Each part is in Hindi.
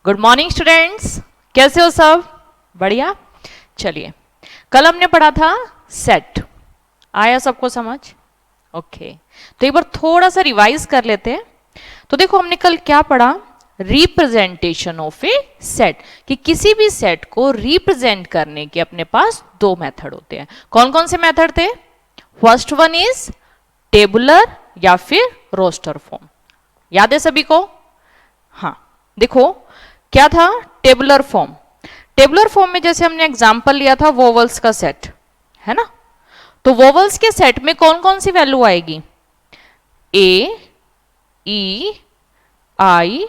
गुड मॉर्निंग स्टूडेंट्स, कैसे हो सब? बढ़िया। चलिए, कल हमने पढ़ा था सेट। आया सबको समझ? ओके, तो एक बार थोड़ा सा रिवाइज कर लेते हैं। तो देखो, हमने कल क्या पढ़ा? रिप्रेजेंटेशन ऑफ ए सेट, कि किसी भी सेट को रिप्रेजेंट करने के अपने पास दो मेथड होते हैं। कौन कौन से मेथड थे? फर्स्ट वन इज टेबुलर या फिर रोस्टर फॉर्म। याद है सभी को? हाँ, देखो क्या था टेबुलर फॉर्म। टेबुलर फॉर्म में जैसे हमने एग्जांपल लिया था वोवल्स का सेट, है ना? तो वोवल्स के सेट में कौन कौन सी वैल्यू आएगी? ए, ई, आई,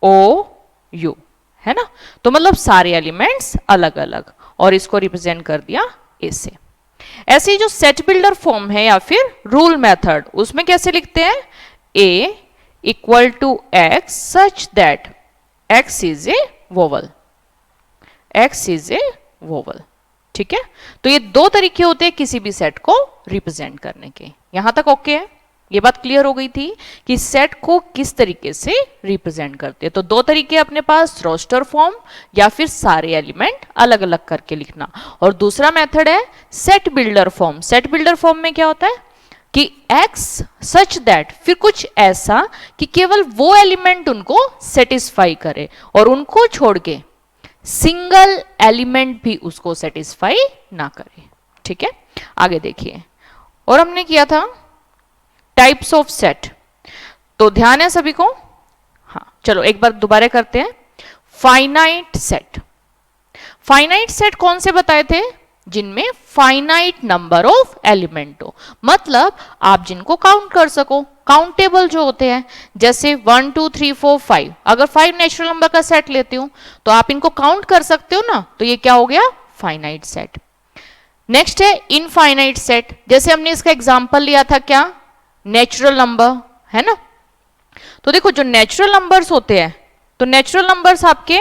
ओ, यू, है ना? तो मतलब सारे एलिमेंट्स अलग अलग, और इसको रिप्रेजेंट कर दिया ए से। ऐसे ही जो सेट बिल्डर फॉर्म है या फिर रूल मेथड, उसमें कैसे लिखते हैं? A equal to X such that x is a vowel, x is a vowel. ठीक है, तो ये दो तरीके होते हैं किसी भी सेट को रिप्रेजेंट करने के। यहां तक ओके है? ये बात क्लियर हो गई थी कि सेट को किस तरीके से रिप्रेजेंट करते हैं। तो दो तरीके अपने पास, रोस्टर फॉर्म या फिर सारे एलिमेंट अलग अलग करके लिखना, और दूसरा मेथड है set builder form. Set builder form में क्या होता है कि x सच दैट, फिर कुछ ऐसा कि केवल वो एलिमेंट उनको सेटिस्फाई करे और उनको छोड़ के सिंगल एलिमेंट भी उसको सेटिस्फाई ना करे। ठीक है, आगे देखिए। और हमने किया था टाइप्स ऑफ सेट, तो ध्यान है सभी को? हाँ, चलो एक बार दोबारा करते हैं। Finite set. फाइनाइट सेट कौन से बताए थे? जिनमें फाइनाइट नंबर ऑफ एलिमेंट हो, मतलब आप जिनको काउंट कर सको, काउंटेबल जो होते हैं, जैसे 1 2 3 4 5। अगर 5 नेचुरल नंबर का सेट लेती हूं तो आप इनको काउंट कर सकते हो ना, तो ये क्या हो गया? Finite set. नेक्स्ट है इनफाइनाइट सेट। जैसे हमने इसका एग्जांपल लिया था क्या? नेचुरल नंबर, है ना? तो देखो, जो नेचुरल नंबर्स होते हैं, तो नेचुरल नंबर्स आपके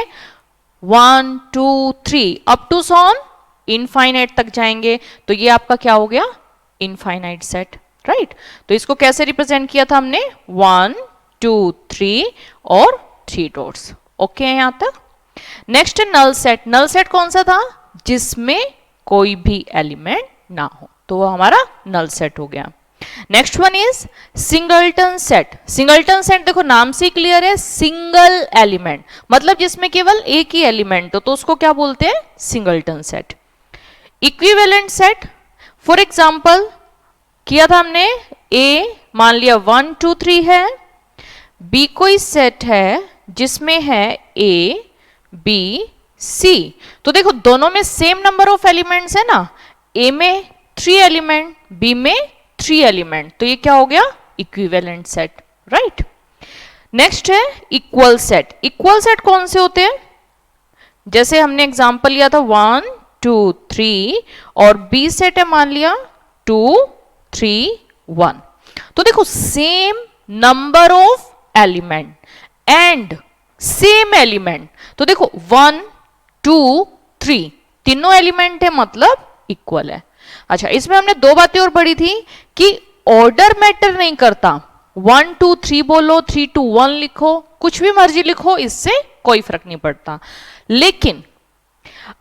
1 2 3 अप टू सॉन इनफाइनाइट तक जाएंगे, तो ये आपका क्या हो गया? Infinite set, right? तो इसको कैसे रिप्रेजेंट किया था हमने? 1 2 3 और 3 डॉट्स। ओके है यहां तक? नेक्स्ट है नल सेट। नल सेट कौन सा था? जिसमें कोई भी एलिमेंट ना हो, तो वो हमारा नल सेट हो गया। Next one is singleton set. Singleton set देखो, नाम से क्लियर है, सिंगल एलिमेंट, मतलब जिसमें केवल एक ही एलिमेंट हो, तो उसको क्या बोलते हैं? Singleton set. Equivalent set, for example किया था हमने, ए मान लिया 1 2 3 है, बी कोई सेट है जिसमें है ए बी सी। तो देखो, दोनों में सेम नंबर ऑफ एलिमेंट्स है ना, ए में 3 एलिमेंट, बी में 3 एलिमेंट, तो ये क्या हो गया? Equivalent set, right? नेक्स्ट है इक्वल सेट। इक्वल सेट कौन से होते हैं? जैसे हमने एग्जांपल लिया था 1 2 3, और बी सेट है मान लिया 2 3 1। तो देखो, same number of element and same element, तो देखो 1 2 3 तीनों एलिमेंट है, मतलब इक्वल है। अच्छा, इसमें हमने दो बातें और पढ़ी थी कि ऑर्डर मैटर नहीं करता। 1 2 3 बोलो, 3 2 1 लिखो, कुछ भी मर्जी लिखो, इससे कोई फर्क नहीं पड़ता। लेकिन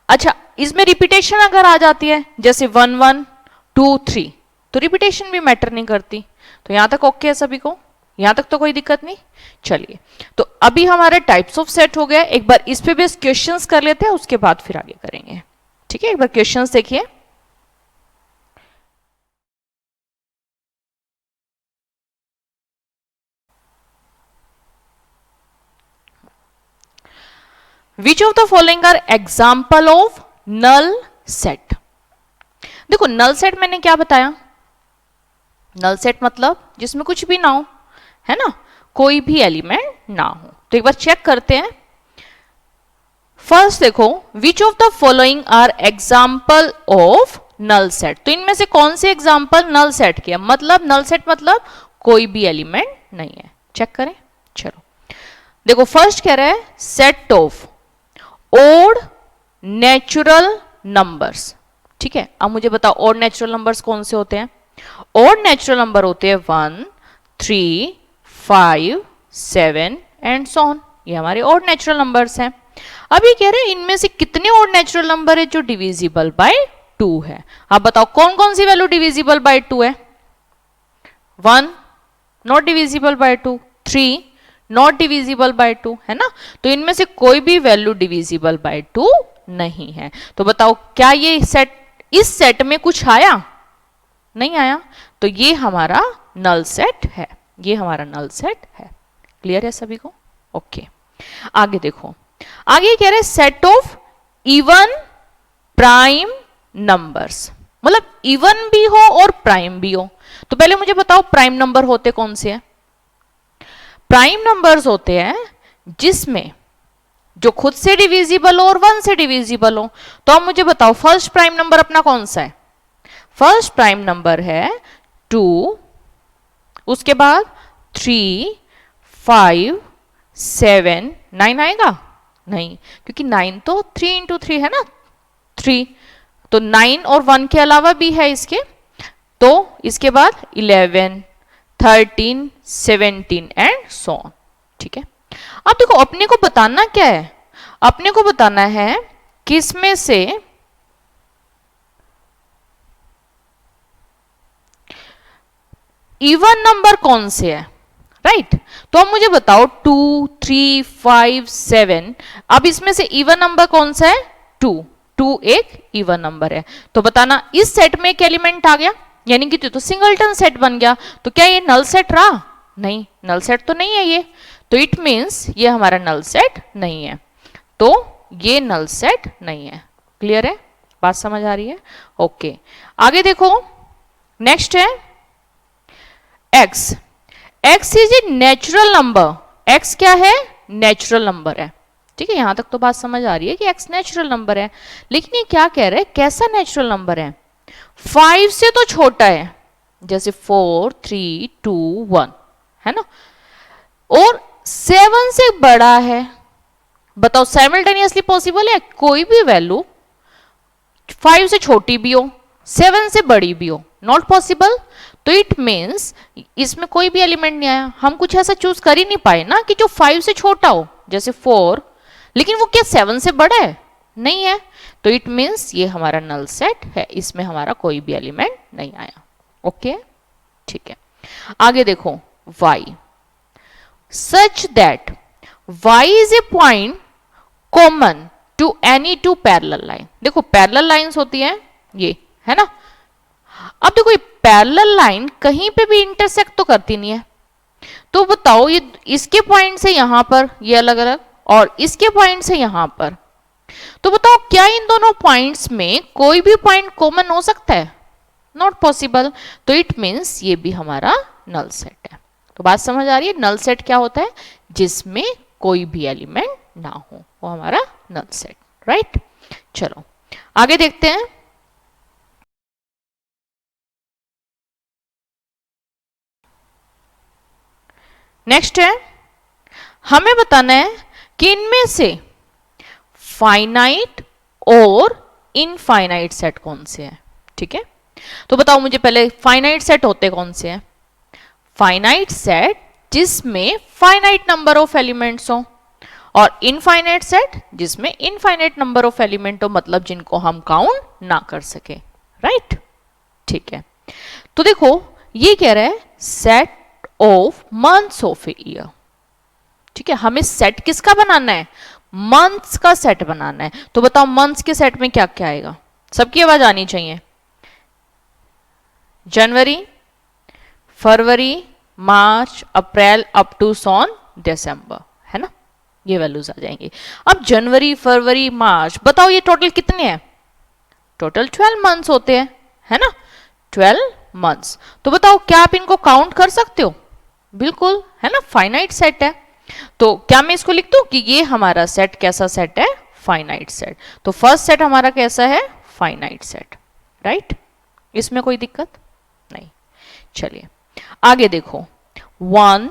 अच्छा, इसमें रिपीटेशन अगर आ जाती है, जैसे 1 1 2 3, तो रिपीटेशन भी मैटर नहीं करती। तो यहां तक ओके है सभी को? यहां तक तो कोई दिक्कत नहीं? चलिए, तो अभी हमारे टाइप्स ऑफ सेट हो गया। एक बार इस पे बेस क्वेश्चंस कर लेते हैं, उसके बाद फिर आगे करेंगे। ठीक है, एक बार क्वेश्चंस देखिए। Which of the following are example of null set? देखो, नल सेट मैंने क्या बताया? नल सेट मतलब जिसमें कुछ भी ना हो, है ना, कोई भी एलिमेंट ना हो। तो एक बार चेक करते हैं। फर्स्ट देखो, which of the following are example of null set. तो इनमें से कौन से एग्जाम्पल नल सेट के? मतलब नल सेट मतलब कोई भी एलिमेंट नहीं है। चेक करें, चलो देखो। फर्स्ट कह रहा है set of odd natural numbers. ठीक है, अब मुझे बताओ ओड नेचुरल नंबर्स कौन से होते हैं? ओड नेचुरल नंबर होते हैं 1 3 5 7 एंड सो ऑन। ये हमारे ऑड नेचुरल नंबर्स हैं। अब ये कह रहे हैं इनमें से कितने ऑड नेचुरल नंबर है जो डिविजिबल बाय 2 है। आप बताओ कौन कौन सी वैल्यू डिविजिबल बाय 2 है? 1 not divisible by 2, 3 not divisible by 2, है ना। तो इनमें से कोई भी वैल्यू डिविजिबल बाय 2 नहीं है। तो बताओ क्या ये सेट, इस सेट में कुछ आया? नहीं आया, तो ये हमारा नल सेट है, ये हमारा नल सेट है। क्लियर है सभी को? ओके, आगे देखो, आगे कह रहे हैं set of even prime numbers, मतलब इवन भी हो और प्राइम भी हो। तो पहले मुझे बताओ प्राइम नंबर होते कौन से हैं? प्राइम नंबर्स होते हैं जिसमें जो खुद से डिविजिबल हो और 1 से डिविजिबल हो। तो अब मुझे बताओ फर्स्ट प्राइम नंबर अपना कौन सा है? फर्स्ट प्राइम नंबर है 2, उसके बाद 3, 5, 7, 9 आएगा? नहीं, क्योंकि 9 तो 3 इंटू 3 है ना, 3, तो 9 और 1 के अलावा भी है इसके, तो इसके बाद 11, 13, 17 एंड सो ऑन। ठीक है, अब देखो अपने को बताना क्या है? अपने को बताना है कि इसमें से इवन नंबर कौन से है, राइट? तो अब मुझे बताओ 2, 3, 5, 7, अब इसमें से इवन नंबर कौन सा है? 2, 2 एक इवन नंबर है। तो बताना इस सेट में एक एलिमेंट आ गया, यानी कि तो सिंगलटन सेट बन गया। तो क्या ये नल सेट रहा? नहीं, नल सेट तो नहीं है ये, तो इट मीन्स ये हमारा नल सेट नहीं है, तो ये नल सेट नहीं है। क्लियर है? बात समझ आ रही है? ओके, आगे देखो, नेक्स्ट है x। x is a natural number. x क्या है? नेचुरल नंबर है। ठीक है, यहां तक तो बात समझ आ रही है कि x नेचुरल नंबर है, लेकिन ये क्या कह रहे हैं, कैसा नेचुरल नंबर है? 5 से तो छोटा है, जैसे 4, 3, 2, 1, है ना, और 7 से बड़ा है। बताओ साइमल्टेनियसली पॉसिबल है? कोई भी वैल्यू 5 से छोटी भी हो, 7 से बड़ी भी हो, नॉट पॉसिबल। तो इट मीन्स इसमें कोई भी एलिमेंट नहीं आया। हम कुछ ऐसा चूज कर ही नहीं पाए ना कि जो 5 से छोटा हो, जैसे 4, लेकिन वो क्या 7 से बड़ा है? नहीं है, तो इट मीन्स ये हमारा नल सेट है, इसमें हमारा कोई भी एलिमेंट नहीं आया। ओके, ठीक है, आगे देखो y, such that y is a point common to any two parallel line. देखो पैरेलल लाइंस होती हैं ये, है ना। अब देखो ये पैरेलल लाइन कहीं पे भी इंटरसेक्ट तो करती नहीं है, तो बताओ ये इसके पॉइंट से यहां पर ये अलग अलग, और इसके पॉइंट से यहां पर, तो बताओ क्या इन दोनों पॉइंट्स में कोई भी पॉइंट कॉमन हो सकता है? Not possible. तो इट मीन्स ये भी हमारा नल सेट है। तो बात समझ आ रही है? नल सेट क्या होता है? जिसमें कोई भी एलिमेंट ना हो, वो हमारा नल सेट, राइट। चलो आगे देखते हैं। नेक्स्ट है, हमें बताना है कि इनमें से फाइनाइट और इनफाइनाइट सेट कौन से हैं। ठीक है, तो बताओ मुझे पहले फाइनाइट सेट होते कौन से हैं? फाइनाइट सेट जिसमें फाइनाइट नंबर ऑफ एलिमेंट्स हो, और इनफाइनाइट सेट जिसमें इनफाइनाइट नंबर ऑफ एलिमेंट हो, मतलब जिनको हम काउंट ना कर सके, राइट। ठीक है, तो देखो ये कह रहा है set of months of a year. ठीक है, हमें सेट किसका बनाना है? मंथ्स का सेट बनाना है। तो बताओ मंथ्स के सेट में क्या क्या आएगा? सबकी आवाज आनी चाहिए। जनवरी, फरवरी, मार्च, अप्रैल अप टू सॉन दिसंबर, है ना, ये वैल्यूज आ जाएंगी। अब जनवरी, फरवरी, मार्च, बताओ ये टोटल कितने हैं? टोटल 12 मंथ्स होते हैं, है ना, 12 मंथ्स। तो बताओ क्या आप इनको काउंट कर सकते हो? बिल्कुल, है ना, फाइनाइट सेट है। तो क्या मैं इसको लिख दूं कि ये हमारा सेट कैसा सेट है? Finite set. तो फर्स्ट सेट हमारा कैसा है? Finite set, right. इसमें कोई दिक्कत नहीं। चलिए आगे देखो, 1,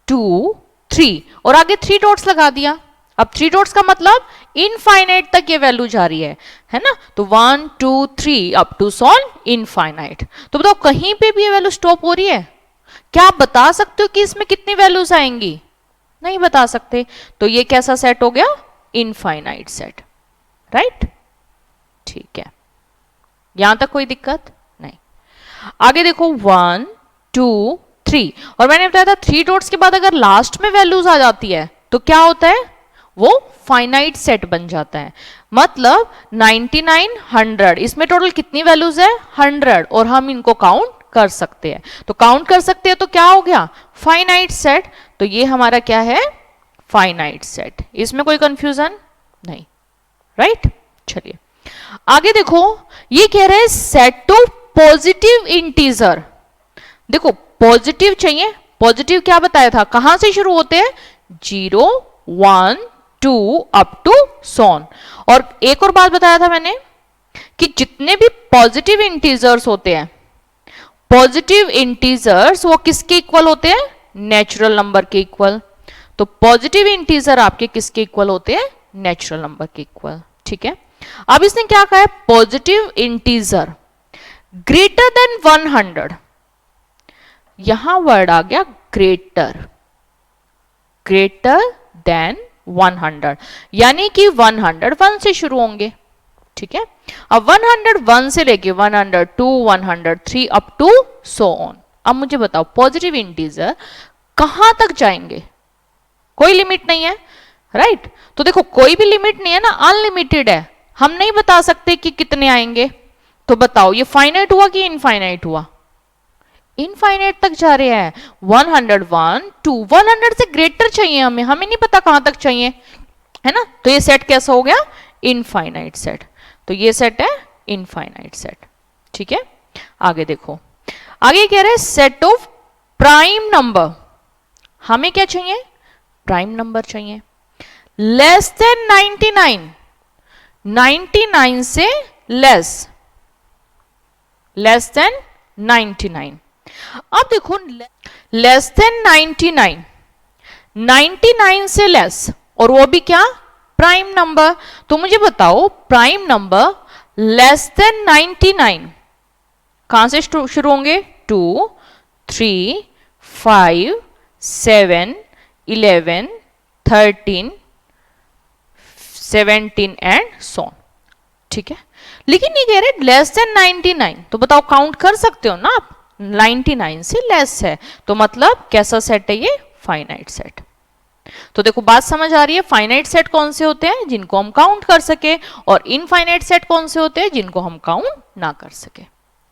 2, 3, और आगे 3 डॉट्स लगा दिया। अब 3 डॉट्स का मतलब इनफाइनाइट तक ये वैल्यू जा रही है ना। तो 1, 2, 3 अप टू सॉन इनफाइनाइट। तो बताओ कहीं पे भी ये वैल्यू स्टॉप हो रही है? क्या आप बता सकते हो कि इसमें कितनी वैल्यूज आएंगी? नहीं बता सकते। तो ये कैसा सेट हो गया? Infinite set, right. ठीक है, यहां तक कोई दिक्कत नहीं। आगे देखो 1 2 3, और मैंने बताया था 3 डॉट्स के बाद अगर लास्ट में वैल्यूज आ जाती है तो क्या होता है? वो फाइनाइट सेट बन जाता है। मतलब 99 100, इसमें टोटल कितनी वैल्यूज है? 100, और हम इनको काउंट कर सकते हैं। तो काउंट कर सकते हैं तो क्या हो गया? Finite set. तो ये हमारा क्या है? Finite set. इसमें कोई कंफ्यूजन नहीं, राइट। चलिए आगे देखो, ये कह रहे हैं सेट ऑफ पॉजिटिव इंटीजर। देखो पॉजिटिव चाहिए, पॉजिटिव क्या बताया था, कहां से शुरू होते हैं? 0 1 2 अप टू सोन। और एक और बात बताया था मैंने कि जितने भी पॉजिटिव इंटीजर्स होते हैं, पॉजिटिव इंटीजर्स वो किसके इक्वल होते हैं? नेचुरल नंबर के इक्वल। तो पॉजिटिव इंटीजर आपके किसके इक्वल होते हैं? नेचुरल नंबर के इक्वल। ठीक है, अब इसने क्या कहा है? Positive integer greater than 100। यहां वर्ड आ गया ग्रेटर, ग्रेटर देन 100, यानी कि 101 से शुरू होंगे। ठीक है, अब 101 से लेके 102 103 अप टू सो ऑन। अब मुझे बताओ पॉजिटिव इंटीजर कहां तक जाएंगे? कोई लिमिट नहीं है, राइट। तो देखो कोई भी लिमिट नहीं है ना, अनलिमिटेड है। हम नहीं बता सकते कि कितने आएंगे। तो बताओ ये फाइनाइट हुआ कि इनफाइनाइट हुआ? इनफाइनाइट तक जा रहे हैं। 101 2 100 से ग्रेटर चाहिए हमें, हमें नहीं पता कहां तक चाहिए, है ना। तो ये सेट कैसा हो गया? Infinite set. तो ये सेट है इनफाइनाइट सेट। ठीक है, आगे देखो, आगे कह रहे हैं सेट ऑफ प्राइम नंबर। हमें क्या चाहिए? प्राइम नंबर चाहिए। लेस देन 99, 99 से लेस, लेस देन 99। अब देखो लेस देन 99, 99 से लेस, और वो भी क्या? Prime number. तो मुझे बताओ प्राइम नंबर लेस देन 99 कहां से शुरू होंगे? 2 3 5 7 11 13 17 एंड सो। ठीक है, लेकिन ये कह रहे लेस देन 99, तो बताओ काउंट कर सकते हो ना आप? 99 से लेस है, तो मतलब कैसा सेट है ये? Finite set. तो देखो बात समझ आ रही है? फाइनाइट सेट कौन से होते हैं? जिनको हम काउंट कर सके, और इनफाइनाइट सेट कौन से होते हैं? जिनको हम काउंट ना कर सके।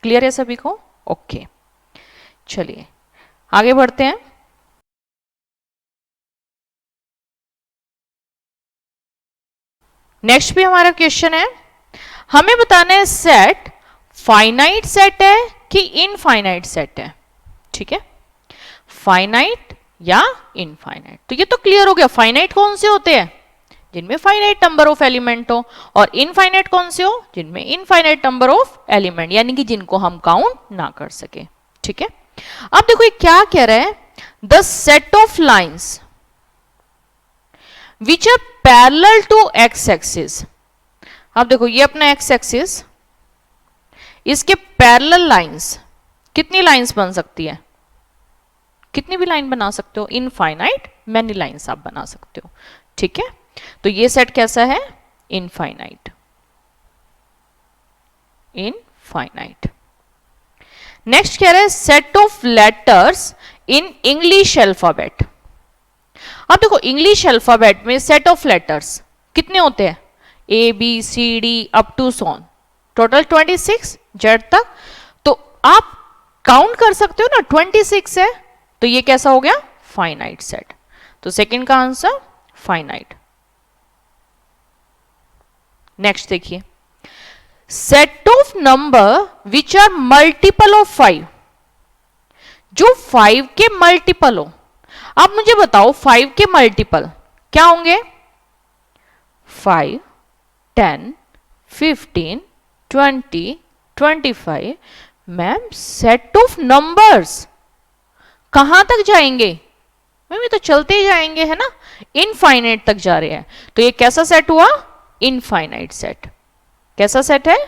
क्लियर है सभी को? ओके, चलिए आगे बढ़ते हैं। नेक्स्ट भी हमारा क्वेश्चन है, हमें बताना है सेट फाइनाइट सेट है कि इनफाइनाइट सेट है। ठीक है, फाइनाइट या इनफाइनाइट। तो ये तो क्लियर हो गया, फाइनाइट कौन से होते हैं? जिनमें फाइनाइट नंबर ऑफ एलिमेंट हो, और इनफाइनाइट कौन से हो? जिनमें इनफाइनाइट नंबर ऑफ एलिमेंट, यानी कि जिनको हम काउंट ना कर सके। ठीक है, अब देखो ये क्या कह रहा है? The set of lines which are parallel to X axis. अब देखो ये अपना एक्स एक्सिस, इसके पैरेलल लाइंस, कितनी लाइंस बन सकती है? कितनी भी लाइन बना सकते हो, इनफाइनाइट मैनी लाइंस आप बना सकते हो। ठीक है, तो ये सेट कैसा है? Infinite, infinite. नेक्स्ट कह रहे हैं set of letters in English alphabet. अब देखो इंग्लिश अल्फाबेट में सेट ऑफ लेटर्स कितने होते हैं? A B C D up to सॉन, टोटल 26 जेड तक। तो आप काउंट कर सकते हो ना, 26 है, तो ये कैसा हो गया? Finite set. तो सेकंड का आंसर फाइनाइट। नेक्स्ट देखिए, set of number which are multiple of 5, जो 5 के मल्टीपल हो। अब मुझे बताओ 5 के मल्टीपल क्या होंगे? 5 10 15 20 25। मैम सेट ऑफ नंबर्स कहां तक जाएंगे? मैम ये तो चलते ही जाएंगे, है ना, इनफाइनाइट तक जा रहे हैं। तो ये कैसा सेट हुआ? Infinite set. कैसा सेट है?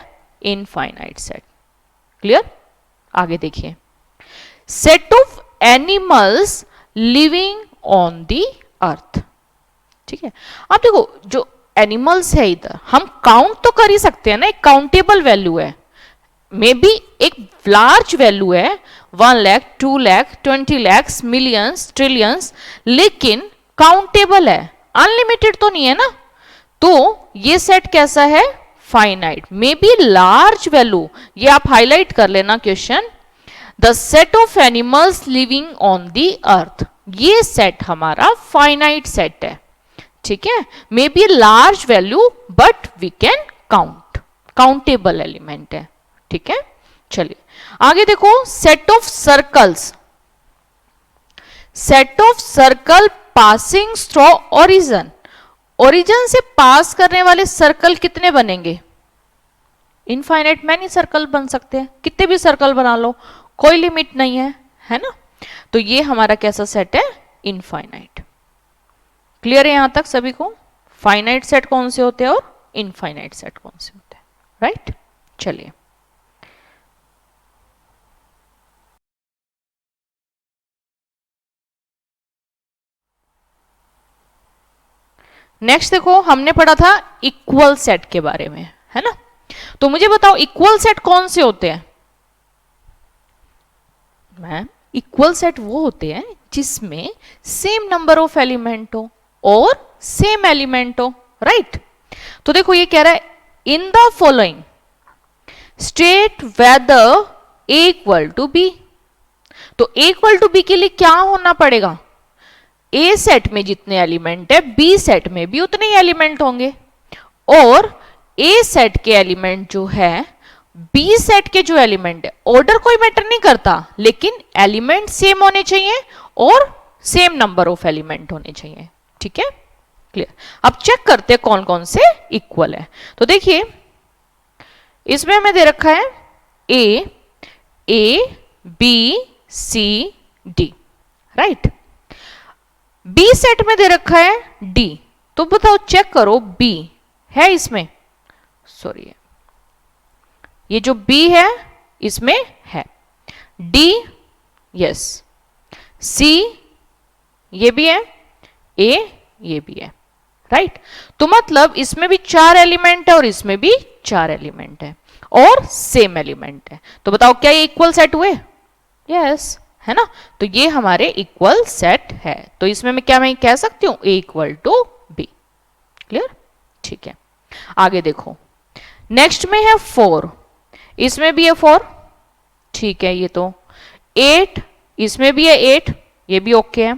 Infinite set. क्लियर? आगे देखिए, set of animals living on the earth. ठीक है, अब देखो जो एनिमल्स है इधर हम काउंट तो कर ही सकते हैं ना, एक काउंटेबल वैल्यू है, मे बी एक लार्ज वैल्यू है 1 लाख 2 लाख 20 लाख मिलियंस ट्रिलियंस, लेकिन काउंटेबल है, अनलिमिटेड तो नहीं है ना। तो ये सेट कैसा है, finite, may be large value, ये आप हाईलाइट कर लेना question. The set of animals living on the earth, ये सेट हमारा फाइनाइट सेट है। ठीक है, may be large value but we can count, countable element है। ठीक है, चलिए आगे देखो, set of circles, set of circle passing through origin, origin से पास करने वाले सर्कल कितने बनेंगे, इनफाइनाइट मैनी सर्कल बन सकते हैं, कितने भी सर्कल बना लो, कोई लिमिट नहीं है, है ना। तो ये हमारा कैसा सेट है, इनफाइनाइट। क्लियर है यहां तक सभी को, फाइनाइट सेट कौन से होते हैं और इनफाइनाइट सेट कौन से होते हैं, राइट। चलिए नेक्स्ट देखो, हमने पढ़ा था इक्वल सेट के बारे में, है ना। तो मुझे बताओ इक्वल सेट कौन से होते हैं। मैम इक्वल सेट वो होते हैं जिसमें सेम नंबर ऑफ एलिमेंट हो और सेम एलिमेंट हो, राइट। तो देखो ये कह रहा है in the following state whether A equal to B, तो ए इक्वल टू बी के लिए क्या होना पड़ेगा, ए सेट में जितने एलिमेंट है बी सेट में भी उतने ही एलिमेंट होंगे, और ए सेट के एलिमेंट जो है बी सेट के जो एलिमेंट है, ऑर्डर कोई मैटर नहीं करता, लेकिन एलिमेंट सेम होने चाहिए और सेम नंबर ऑफ एलिमेंट होने चाहिए। ठीक है, क्लियर। अब चेक करते हैं कौन कौन से इक्वल है। तो देखिए इसमें हमें दे रखा है A B C D, right. B set में दे रखा है डी, तो बताओ चेक करो बी है इसमें, सॉरी ये जो बी है इसमें है, डी यस, सी ये भी है, ए ये भी है, राइट। तो मतलब इसमें भी 4 एलिमेंट है और इसमें भी 4 एलिमेंट है और सेम एलिमेंट है। तो बताओ क्या ये इक्वल सेट हुए, यस, है ना। तो ये हमारे इक्वल सेट है। तो इसमें मैं क्या मैं कह सकती हूं ए इक्वल टू बी, क्लियर। ठीक है, आगे देखो नेक्स्ट में है 4, इसमें भी है 4, ठीक है। ये तो 8, इसमें भी है 8, ये भी ओके है।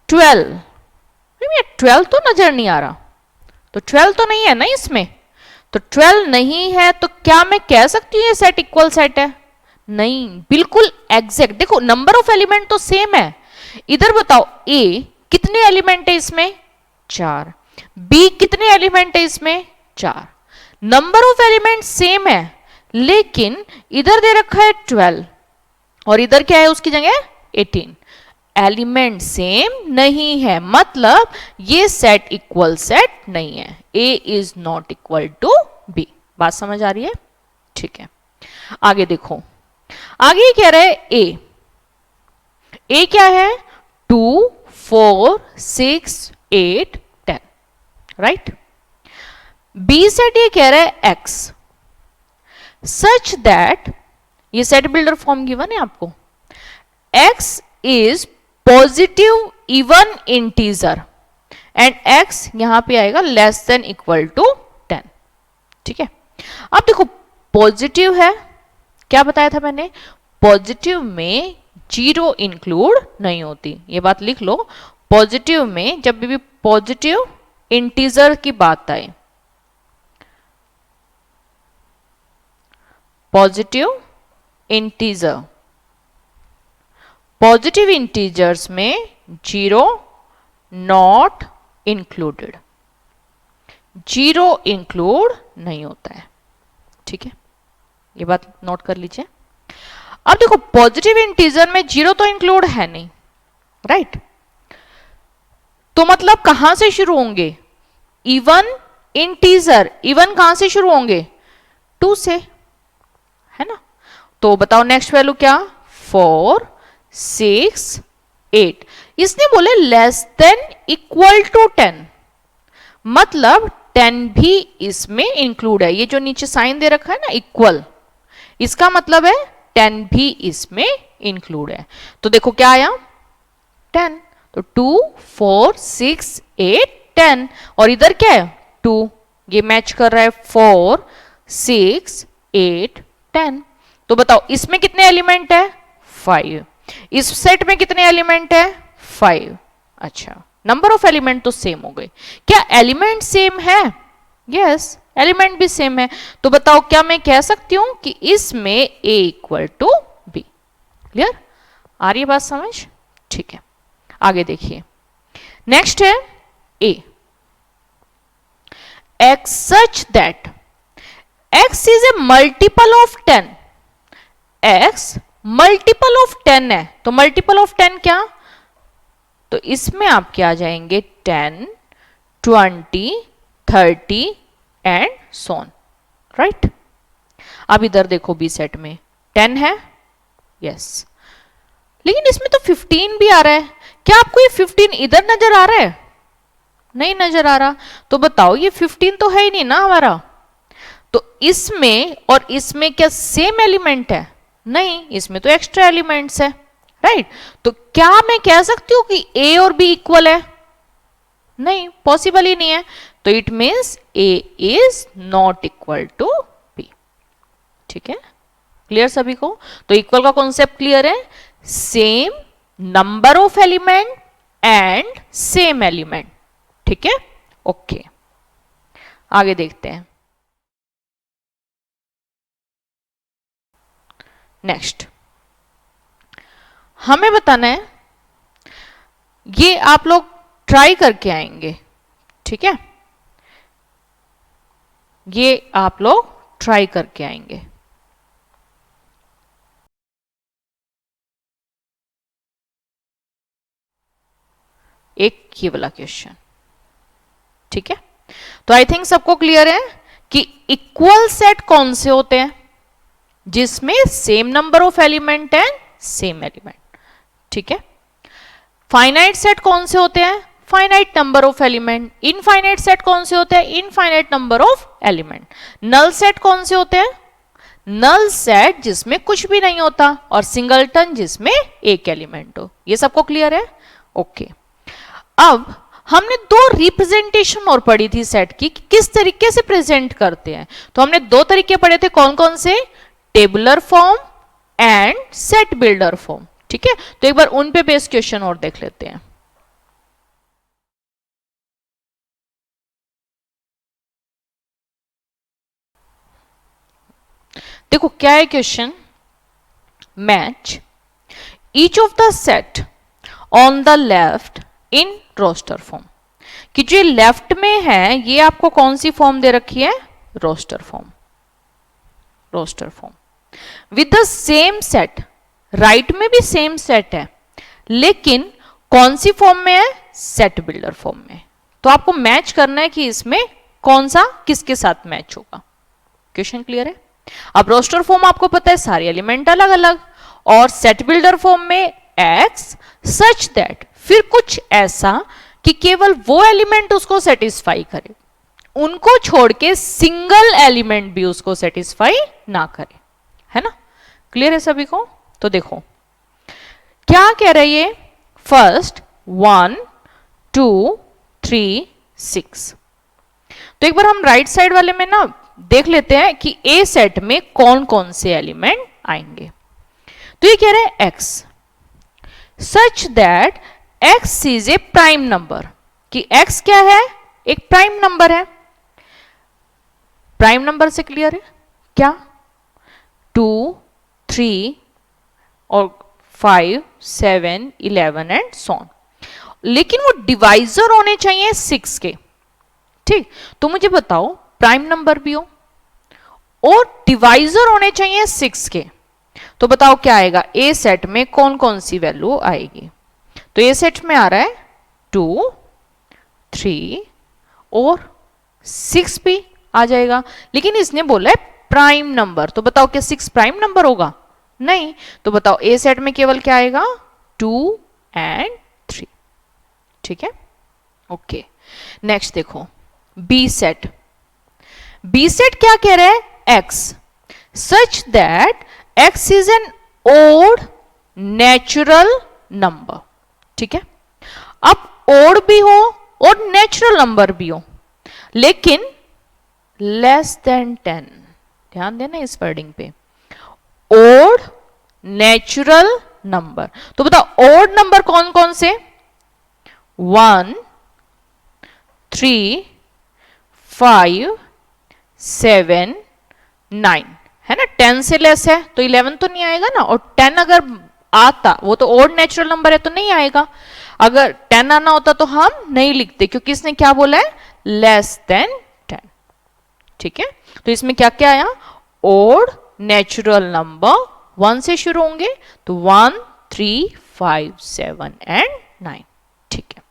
12, 12 तो नजर नहीं आ रहा, तो 12 तो नहीं है ना इसमें, तो 12 नहीं है तो क्या मैं कह सकती हूं ये सेट इक्वल सेट है, नहीं, बिल्कुल एग्जैक्ट। देखो नंबर ऑफ एलिमेंट तो सेम है, इधर बताओ ए कितने एलिमेंट है इसमें 4, बी कितने एलिमेंट है इसमें 4, नंबर ऑफ एलिमेंट सेम है, लेकिन इधर दे रखा है 12 और इधर क्या है उसकी जगह 18, एलिमेंट सेम नहीं है, मतलब ये सेट इक्वल सेट नहीं है, A is not equal to B. बात समझ आ रही है, ठीक है। आगे देखो, आगे कह रहे हैं ए क्या है 2 4 6 8 10, राइट। बी सेट ये कह रहा है x सच दैट, ये सेट बिल्डर फॉर्म गिवन है आपको, x is positive even integer and x यहां पे आएगा लेस देन इक्वल टू 10, ठीक है। अब देखो पॉजिटिव है, क्या बताया था मैंने, पॉजिटिव में 0 इंक्लूड नहीं होती, ये बात लिख लो। पॉजिटिव में जब भी पॉजिटिव इंटीजर की बात आए, पॉजिटिव इंटीजर, पॉजिटिव इंटीजर्स में 0 नॉट इंक्लूडेड, 0 इंक्लूड नहीं होता है, ठीक है, ये बात नोट कर लीजिए। अब देखो पॉजिटिव इंटीजर में 0 तो इंक्लूड है नहीं, राइट। तो मतलब कहां से शुरू होंगे, इवन इंटीजर, इवन कहां से शुरू होंगे 2 से, है ना। तो बताओ नेक्स्ट वैल्यू क्या 4 6 8, इसने बोले लेस देन इक्वल टू 10, मतलब 10 भी इसमें इंक्लूड है। ये जो नीचे साइन दे रखा है ना इक्वल, इसका मतलब है 10 भी इसमें इंक्लूड है। तो देखो क्या आया 10, तो 2 4 6 8 10, और इधर क्या है 2, ये मैच कर रहा है 4 6 8 10। तो बताओ इसमें कितने एलिमेंट है 5, इस सेट में कितने एलिमेंट है 5। अच्छा, नंबर ऑफ एलिमेंट तो सेम हो गए। क्या एलिमेंट सेम है? यस, एलिमेंट भी सेम है। तो बताओ क्या मैं कह सकती हूं कि इसमें a equal to B. Clear? आ रही है बात समझ? ठीक है, आगे देखिए। नेक्स्ट है a, x such that x is a multiple of 10। x multiple of 10 है, तो मल्टीपल ऑफ 10 क्या? तो इसमें आप क्या आ जाएंगे 10 20 30 एंड so on, राइट? अब इधर देखो बी सेट में 10 है, यस, लेकिन इसमें तो 15 भी आ रहा है। क्या आपको ये 15 इधर नजर आ रहा है? नहीं नजर आ रहा। तो बताओ ये 15 तो है ही नहीं ना हमारा। तो इसमें और इसमें क्या सेम एलिमेंट है? नहीं, इसमें तो एक्स्ट्रा एलिमेंट्स है, राइट? तो क्या मैं कह सकती हूं कि ए और बी इक्वल है? नहीं, पॉसिबल ही नहीं है। तो it means A is not equal to B. ठीक है, क्लियर सभी को? तो इक्वल का कॉन्सेप्ट क्लियर है? Same number of element and same element. ठीक है, ओके, आगे देखते हैं। नेक्स्ट हमें बताना है, ये आप लोग ट्राई करके आएंगे, ठीक है? ये आप लोग ट्राई करके आएंगे। एक ये वाला क्वेश्चन, ठीक है? तो आई थिंक सबको क्लियर है कि इक्वल सेट कौन से होते हैं? जिसमें same number of element and same element. ठीक है। फाइनाइट सेट कौन से होते हैं? Finite number of element. Infinite set कौन से होते हैं? Infinite number of element. Null set कौन से होते हैं? नल सेट जिसमें कुछ भी नहीं होता, और सिंगलटन जिसमें एक एलिमेंट हो। ये सबको क्लियर है? ओके। अब हमने दो रिप्रेजेंटेशन और पढ़ी थी सेट की कि किस तरीके से प्रेजेंट करते हैं। तो हमने दो तरीके पढ़े थे, कौन कौन से? Tabular form and set builder form. ठीक है, तो एक बार उन पे बेस्ड क्वेश्चन और देख लेते हैं। देखो क्या है question, match each of the set on the left in roster form. कि जो लेफ्ट में है ये आपको कौन सी फॉर्म दे रखी है? Roster form. Roster form with the same set. Right में भी सेम सेट है, लेकिन कौन सी फॉर्म में है? सेट बिल्डर फॉर्म में। तो आपको मैच करना है कि इसमें कौन सा किसके साथ मैच होगा। क्वेश्चन क्लियर है? अब रोस्टर फॉर्म आपको पता है सारे एलिमेंट अलग अलग, और सेट बिल्डर फॉर्म में एक्स सच दैट, फिर कुछ ऐसा कि केवल वो एलिमेंट उसको सेटिस्फाई करे, उनको छोड़ के सिंगल एलिमेंट भी उसको सेटिस्फाई ना करे। है ना? क्लियर है सभी को? तो देखो क्या कह रही है, फर्स्ट 1 2 3 6। तो एक बार हम राइट साइड वाले में ना देख लेते हैं कि ए सेट में कौन कौन से एलिमेंट आएंगे। तो ये कह रहे हैं x such that x is A prime number. कि एक्स क्या है? एक प्राइम नंबर है। प्राइम नंबर से क्लियर है क्या? 2 3 और 5 7 11 एंड सो ऑन। लेकिन वो डिवाइजर होने चाहिए 6 के। ठीक, तो मुझे बताओ प्राइम नंबर भी हो और डिवाइजर होने चाहिए 6 के, तो बताओ क्या आएगा? ए सेट में कौन कौन सी वैल्यू आएगी? तो ए सेट में आ रहा है 2 3 और 6 भी आ जाएगा, लेकिन इसने बोला है प्राइम नंबर। तो बताओ क्या 6 प्राइम नंबर होगा? नहीं। तो बताओ ए सेट में केवल क्या आएगा? 2 एंड 3। ठीक है, ओके। नेक्स्ट देखो बी सेट। बी सेट क्या कह रहा है? X such that x is an odd natural number. ठीक है, अब ओड भी हो और नेचुरल नंबर भी हो, लेकिन लेस देन 10। ध्यान देना इस वर्डिंग पे, ओड नेचुरल नंबर। तो बताओ ओड नंबर कौन कौन से? 1, 3, 5, 7, 9 है ना। 10 से लेस है तो 11 तो नहीं आएगा ना, और 10 अगर आता, वो तो ओड नेचुरल नंबर है तो नहीं आएगा। अगर 10 आना होता तो हम नहीं लिखते, क्योंकि इसने क्या बोला है? Less than 10। ठीक है, तो इसमें क्या क्या आया? ओड नेचुरल नंबर 1 से शुरू होंगे, तो 1, 3, 5, 7 एंड 9। ठीक है,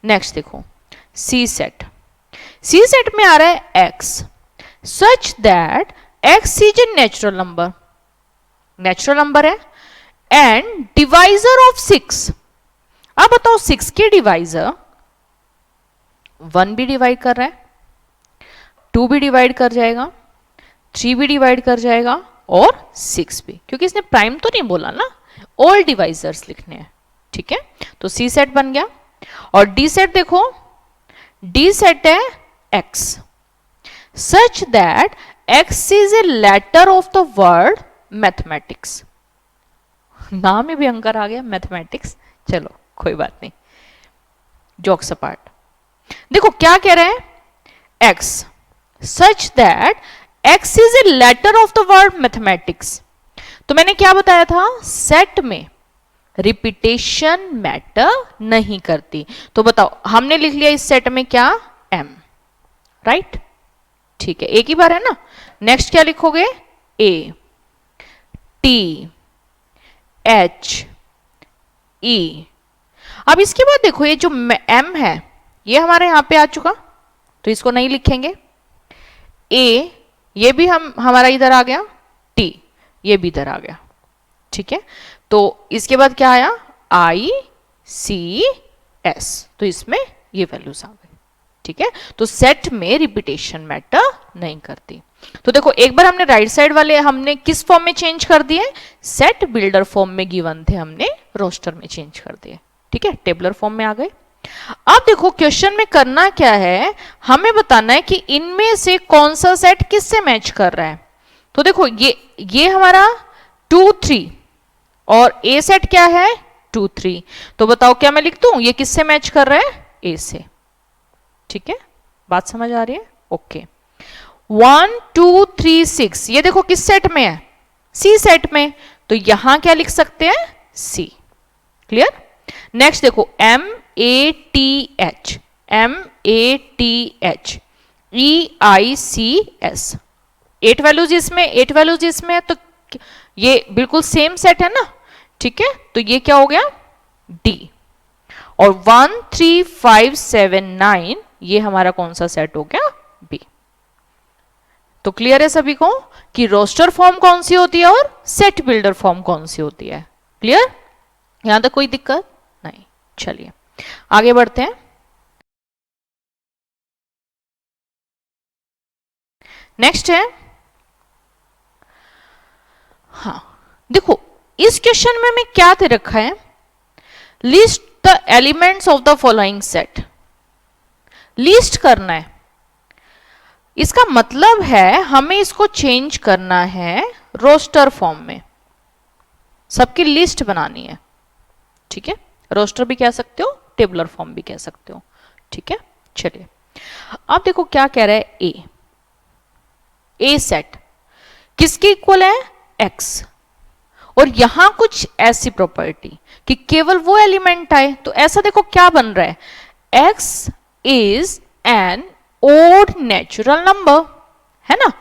नेक्स्ट देखो सी सेट। सी सेट में आ रहा है x such that x is a natural number, natural number है, एंड डिवाइजर ऑफ 6। अब बताओ 6 के डिवाइजर 1 भी डिवाइड कर रहा है, 2 भी डिवाइड कर जाएगा, 3 भी डिवाइड कर जाएगा, और 6 भी, क्योंकि इसने प्राइम तो नहीं बोला ना, ऑल डिवाइजर्स लिखने हैं। ठीक है, तो सी सेट बन गया। और डी सेट देखो, डी सेट है x such that x is a letter of the word mathematics. नाम में भी अंकर आ गया मैथमेटिक्स, चलो कोई बात नहीं, जोक्स अपार्ट। देखो क्या कह रहे हैं? X such that x is a letter of the word mathematics. तो मैंने क्या बताया था? सेट में रिपीटेशन मैटर नहीं करती। तो बताओ, हमने लिख लिया इस सेट में क्या? M, right? ठीक है, एक ही बार है ना। नेक्स्ट क्या लिखोगे? ए, टी, एच, ई। अब इसके बाद देखो ये जो एम है ये हमारे यहां पे आ चुका, तो इसको नहीं लिखेंगे। ए ये भी हमारा इधर आ गया, टी ये भी इधर आ गया। ठीक है, तो इसके बाद क्या आया? आई, सी, एस, तो इसमें ये वैल्यूज आ गई। ठीक है, तो सेट में रिपीटेशन मैटर नहीं करती। तो देखो एक बार हमने राइट साइड वाले हमने किस फॉर्म में चेंज कर दिए? सेट बिल्डर फॉर्म में गिवन थे, हमने रोस्टर में चेंज कर दिए। ठीक है, टेबलर फॉर्म में आ गए। अब देखो क्वेश्चन में करना क्या है, हमें बताना है कि इनमें से कौन सा सेट किससे मैच कर रहा है। तो देखो ये हमारा 2, 3 और ए सेट क्या है? 2, 3। तो बताओ क्या मैं लिख दूं? ये किससे मैच कर रहा है? ए से। ठीक है, बात समझ आ रही है? ओके। 1, 2, 3, 6 ये देखो किस सेट में है? सी सेट में, तो यहां क्या लिख सकते हैं? सी। क्लियर? नेक्स्ट देखो M A T H, M A T H, E I C S, 8 values इसमें, 8 वैल्यूज इसमें, तो ये बिल्कुल सेम सेट है ना। ठीक है, तो ये क्या हो गया? डी। और 1, 3, 5, 7, 9 ये हमारा कौन सा सेट हो गया? बी। तो क्लियर है सभी को कि रोस्टर फॉर्म कौन सी होती है और सेट बिल्डर फॉर्म कौन सी होती है? क्लियर? यहां तक कोई दिक्कत नहीं। चलिए आगे बढ़ते हैं। नेक्स्ट है, हाँ देखो इस क्वेश्चन में मैं क्या दे रखा है? List the elements of the following set. List करना है, इसका मतलब है हमें इसको चेंज करना है रोस्टर फॉर्म में, सबकी लिस्ट बनानी है। ठीक है, रोस्टर भी कह सकते हो, टेबलर फॉर्म भी कह सकते हो। ठीक है, चलिए अब देखो क्या कह रहा है? ए सेट किसके इक्वल है? एक्स। और यहां कुछ ऐसी प्रॉपर्टी कि केवल वो एलिमेंट आए, तो ऐसा देखो क्या बन रहा है? X is an odd natural number, है ना।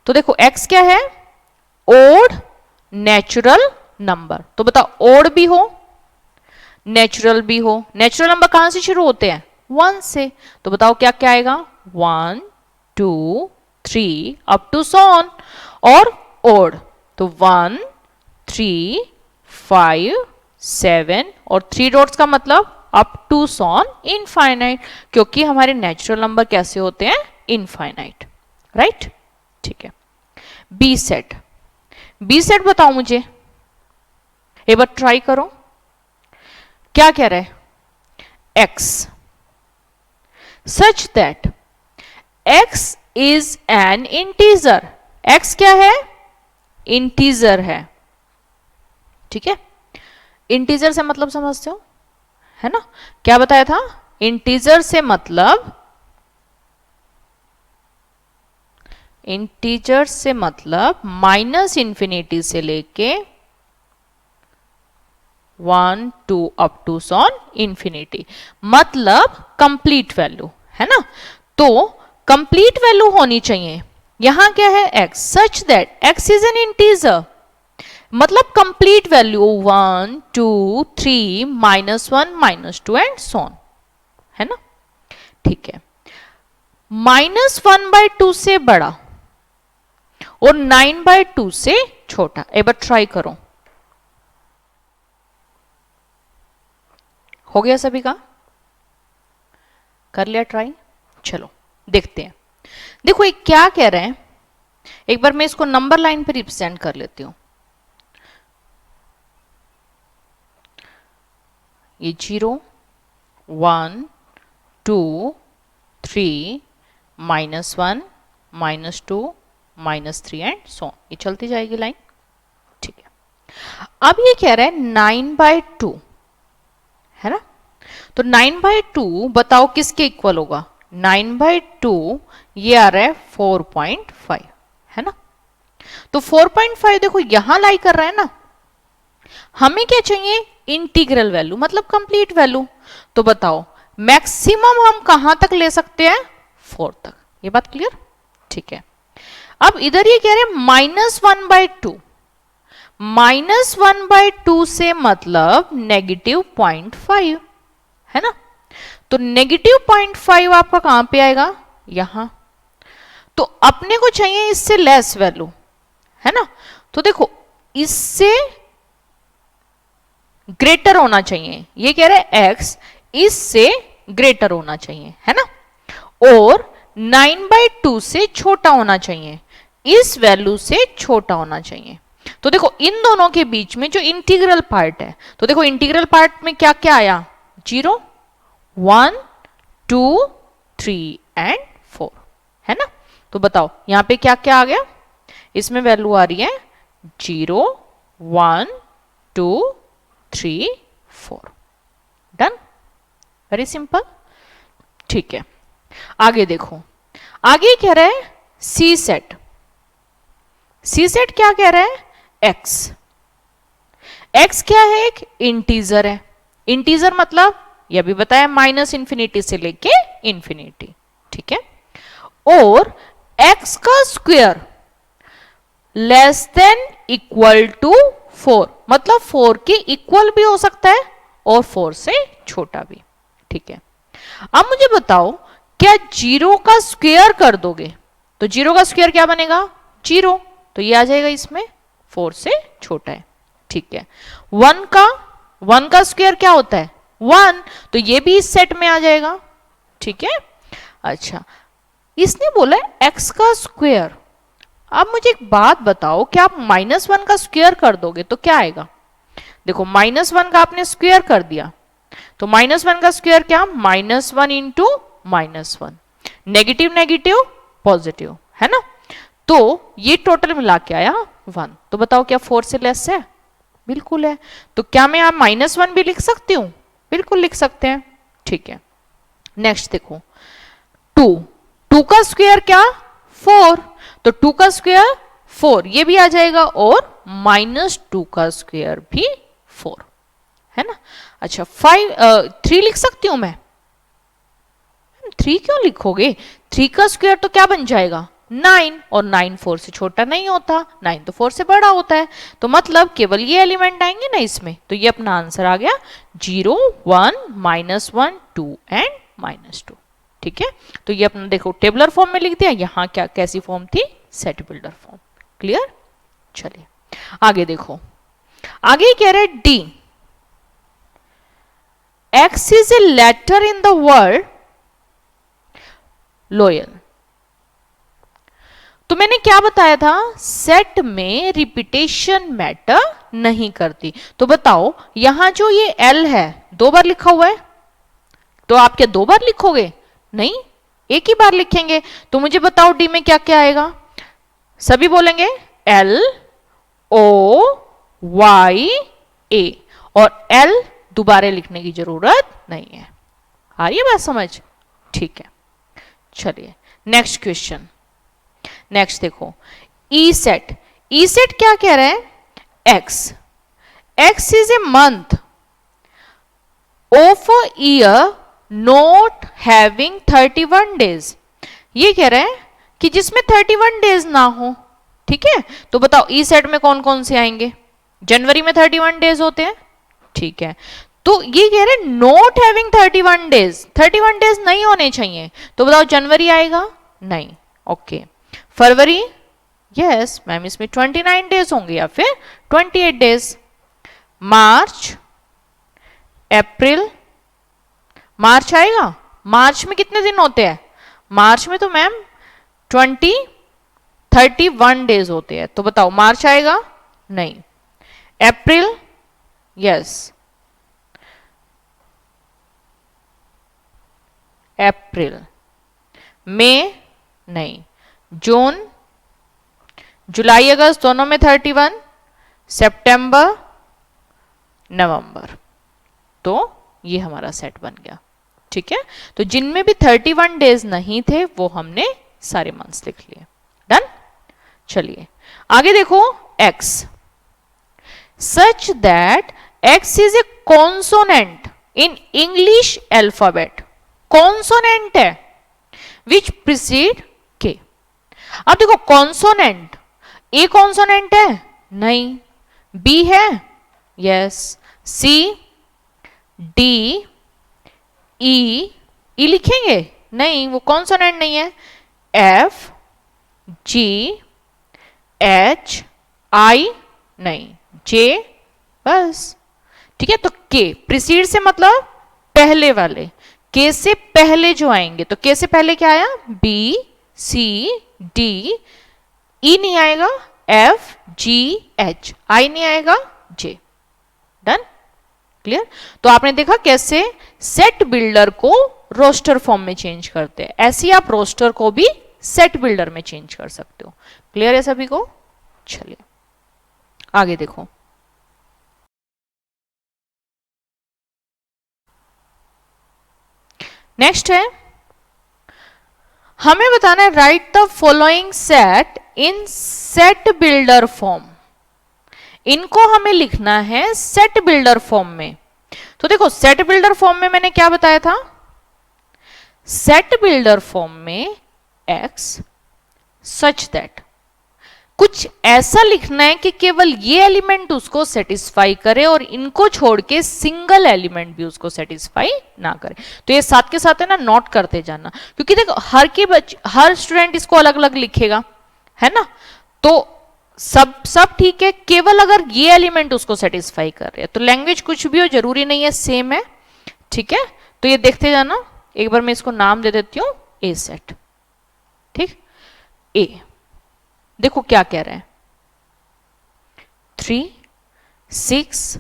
तो देखो x क्या है? Odd natural number. तो बताओ ओड भी हो नेचुरल भी हो, नेचुरल नंबर कहां से शुरू होते हैं? 1 से। तो बताओ क्या क्या आएगा? 1, 2, 3 अप टू सो ऑन। और ओड तो 1, 3, 5, 7 और 3 डॉट्स का मतलब अप टू सॉन इनफाइनाइट, क्योंकि हमारे नेचुरल नंबर कैसे होते हैं, इनफाइनाइट, राइट। ठीक है, बी सेट, बी सेट बताओ मुझे, एक बार ट्राई करो, क्या कह रहा है, x such that x is an integer, x क्या है, इंटीजर है, ठीक है। इंटीजर से मतलब समझते हो, है ना, क्या बताया था, इंटीजर से मतलब, इंटीजर से मतलब माइनस इंफिनिटी से लेके 1 2 अप टू सॉन इंफिनिटी, मतलब कंप्लीट वैल्यू, है ना। तो कंप्लीट वैल्यू होनी चाहिए, यहां क्या है, x such that x is an integer, मतलब complete value 1 2 3 -1 -2 and so on, है ना। ठीक है, -1/2 से बड़ा और 9/2 से छोटा, एक बार ट्राई करो, हो गया सभी का, कर लिया ट्राई, चलो देखते हैं। देखो ये क्या कह रहे हैं, एक बार मैं इसको नंबर लाइन पे रिप्रेजेंट कर लेती हूं, ये 0 1 2 3 -1 -2 -3 एंड सो, ये चलती जाएगी लाइन, ठीक है। अब ये कह रहा है 9/2, है ना, तो 9/2 बताओ किसके इक्वल होगा, 9/2 ये आ रहा है 4.5, है ना। तो 4.5 देखो यहां लाई कर रहा है ना, हमें क्या चाहिए, इंटीग्रल वैल्यू मतलब कंप्लीट वैल्यू, तो बताओ मैक्सिमम हम कहां तक ले सकते हैं, 4 तक, ये बात क्लियर, ठीक है। अब इधर ये कह रहे हैं -1/2, -1/2 से मतलब -0.5, है ना, तो -0.5 आपका कहां पे आएगा, यहां, तो अपने को चाहिए इससे लेस वैल्यू, है ना, तो देखो इससे ग्रेटर होना चाहिए, ये कह रहे हैं x इससे ग्रेटर होना चाहिए, है ना, और 9/2 से छोटा होना चाहिए, इस वैल्यू से छोटा होना चाहिए। तो देखो इन दोनों के बीच में जो इंटीग्रल पार्ट है, तो देखो इंटीग्रल पार्ट में क्या क्या आया, 0 1 2 3 एंड 4, है ना। तो बताओ यहां पे क्या क्या आ गया, इसमें वैल्यू आ रही है 0 1 2 3 4, डन, वेरी सिंपल, ठीक है। आगे देखो, आगे कह रहा है सी सेट, सी सेट क्या कह रहा है, x, x क्या है, एक इंटीजर है, इंटीजर मतलब यह भी बताया -इंफिनिटी से लेके इंफिनिटी, ठीक है, और x का square less than equal to 4, मतलब 4 के इक्वल भी हो सकता है और 4 से छोटा भी, ठीक है। अब मुझे बताओ क्या 0 का स्क्वायर कर दोगे, तो 0 का स्क्वायर क्या बनेगा, 0, तो ये आ जाएगा इसमें 4 से छोटा है, ठीक है। 1 का स्क्वायर क्या होता है, 1, तो ये भी इस सेट में आ जाएगा, ठीक है। अच्छा, इसने बोला x का स्क्वायर, अब मुझे एक बात बताओ, क्या आप -1 का स्क्वायर कर दोगे तो क्या आएगा, देखो -1 का आपने स्क्वायर कर दिया, तो -1 का स्क्वायर क्या, -1 इंटू -1, नेगेटिव नेगेटिव पॉजिटिव, है ना, तो ये टोटल मिला के आया 1, तो बताओ क्या 4 से लेस है, बिल्कुल है, तो क्या मैं आप -1 भी लिख सकती हूं, बिल्कुल लिख सकते हैं, ठीक है। नेक्स्ट देखो 2 का स्क्वायर क्या, 4, तो 2 का स्क्वायर 4, ये भी आ जाएगा, और -2 का स्क्वायर भी 4, है ना। अच्छा 3 लिख सकती हूं मैं, 3 क्यों लिखोगे, 3 का स्क्वायर तो क्या बन जाएगा, 9, और 9 4 से छोटा नहीं होता, 9 तो 4 से बड़ा होता है, तो मतलब केवल ये एलिमेंट आएंगे ना इसमें, तो ये अपना आंसर आ गया 0 1 -1 2 एंड -2, ठीक है। तो ये अपना देखो टेबुलर फॉर्म में लिख दिया, यहां क्या कैसी फॉर्म थी, सेट बिल्डर फॉर्म, क्लियर। चलिए आगे देखो, आगे कह रहे D, X is a letter in the word loyal. तो मैंने क्या बताया था, सेट में रिपीटेशन मैटर नहीं करती। तो बताओ यहां जो ये L है 2 बार लिखा हुआ है, तो आप क्या 2 बार लिखोगे? नहीं, एक ही बार लिखेंगे। तो मुझे बताओ डी में क्या क्या आएगा? सभी बोलेंगे L O Y A, और L दोबारा लिखने की जरूरत नहीं है। आ रही है बात समझ? ठीक है, चलिए नेक्स्ट क्वेश्चन। नेक्स्ट देखो, ई सेट। ई सेट क्या कह रहे हैं? X, x is a month of a year not having 31 days. ये कह रहे हैं कि जिसमें 31 डेज ना हो। ठीक है, तो बताओ ई सेट में कौन कौन से आएंगे? जनवरी में 31 डेज होते हैं। ठीक है, तो ये कह रहे हैं नॉट हैविंग 31 डेज, 31 डेज नहीं होने चाहिए। तो बताओ जनवरी आएगा? नहीं। ओके, फरवरी, यस मैम इसमें 29 डेज होंगे या फिर 28 डेज। मार्च, अप्रैल, मार्च आएगा? मार्च में कितने दिन होते हैं? मार्च में तो मैम 31 डेज होते हैं। तो बताओ मार्च आएगा? नहीं। अप्रैल, यस अप्रैल। मई, नहीं। जून, जुलाई अगस्त दोनों में 31, सितंबर, नवंबर। तो ये हमारा सेट बन गया। ठीक है, तो जिनमें भी 31 डेज नहीं थे वो हमने सारे मंथ्स लिख लिए। डन। चलिए आगे देखो, x, such that x is A consonant in English alphabet. Consonant है विच प्रीसीड के। अब देखो कॉन्सोनेंट, ए कॉन्सोनेंट है? नहीं। बी है? यस। सी, डी, ई, ई लिखेंगे? नहीं, वो कॉन्सोनेंट नहीं है। एफ, जी, एच, आई, नहीं। जे, बस। ठीक है, तो के प्रीसीड से मतलब पहले वाले, के से पहले जो आएंगे, तो के से पहले क्या आया? बी, सी, डी, ई नहीं आएगा, एफ, जी, एच, आई नहीं आएगा, जे। Done, clear? तो आपने देखा कैसे सेट बिल्डर को रोस्टर फॉर्म में चेंज करते हैं, ऐसे ही आप रोस्टर को भी सेट बिल्डर में चेंज कर सकते हो। क्लियर है सभी को? चलिए आगे देखो, नेक्स्ट है, हमें बताना है right the following set in set builder form. इनको हमें लिखना है सेट बिल्डर फॉर्म में। तो देखो सेट बिल्डर फॉर्म में मैंने क्या बताया था? सेट बिल्डर फॉर्म में एक्स सच दैट, कुछ ऐसा लिखना है कि केवल ये एलिमेंट उसको सेटिस्फाई करे और इनको छोड़ के सिंगल एलिमेंट भी उसको सेटिस्फाई ना करे। तो ये साथ के साथ है ना, नोट करते जाना, क्योंकि देखो हर स्टूडेंट इसको अलग अलग लिखेगा, है ना? तो सब ठीक है, केवल अगर ये एलिमेंट उसको सेटिस्फाई कर रहे हैं। तो लैंग्वेज कुछ भी हो, जरूरी नहीं है सेम है। ठीक है, तो ये देखते जाना। एक बार मैं इसको नाम दे देती हूं, ए सेट। ठीक, ए देखो क्या कह रहे हैं, 3, 6,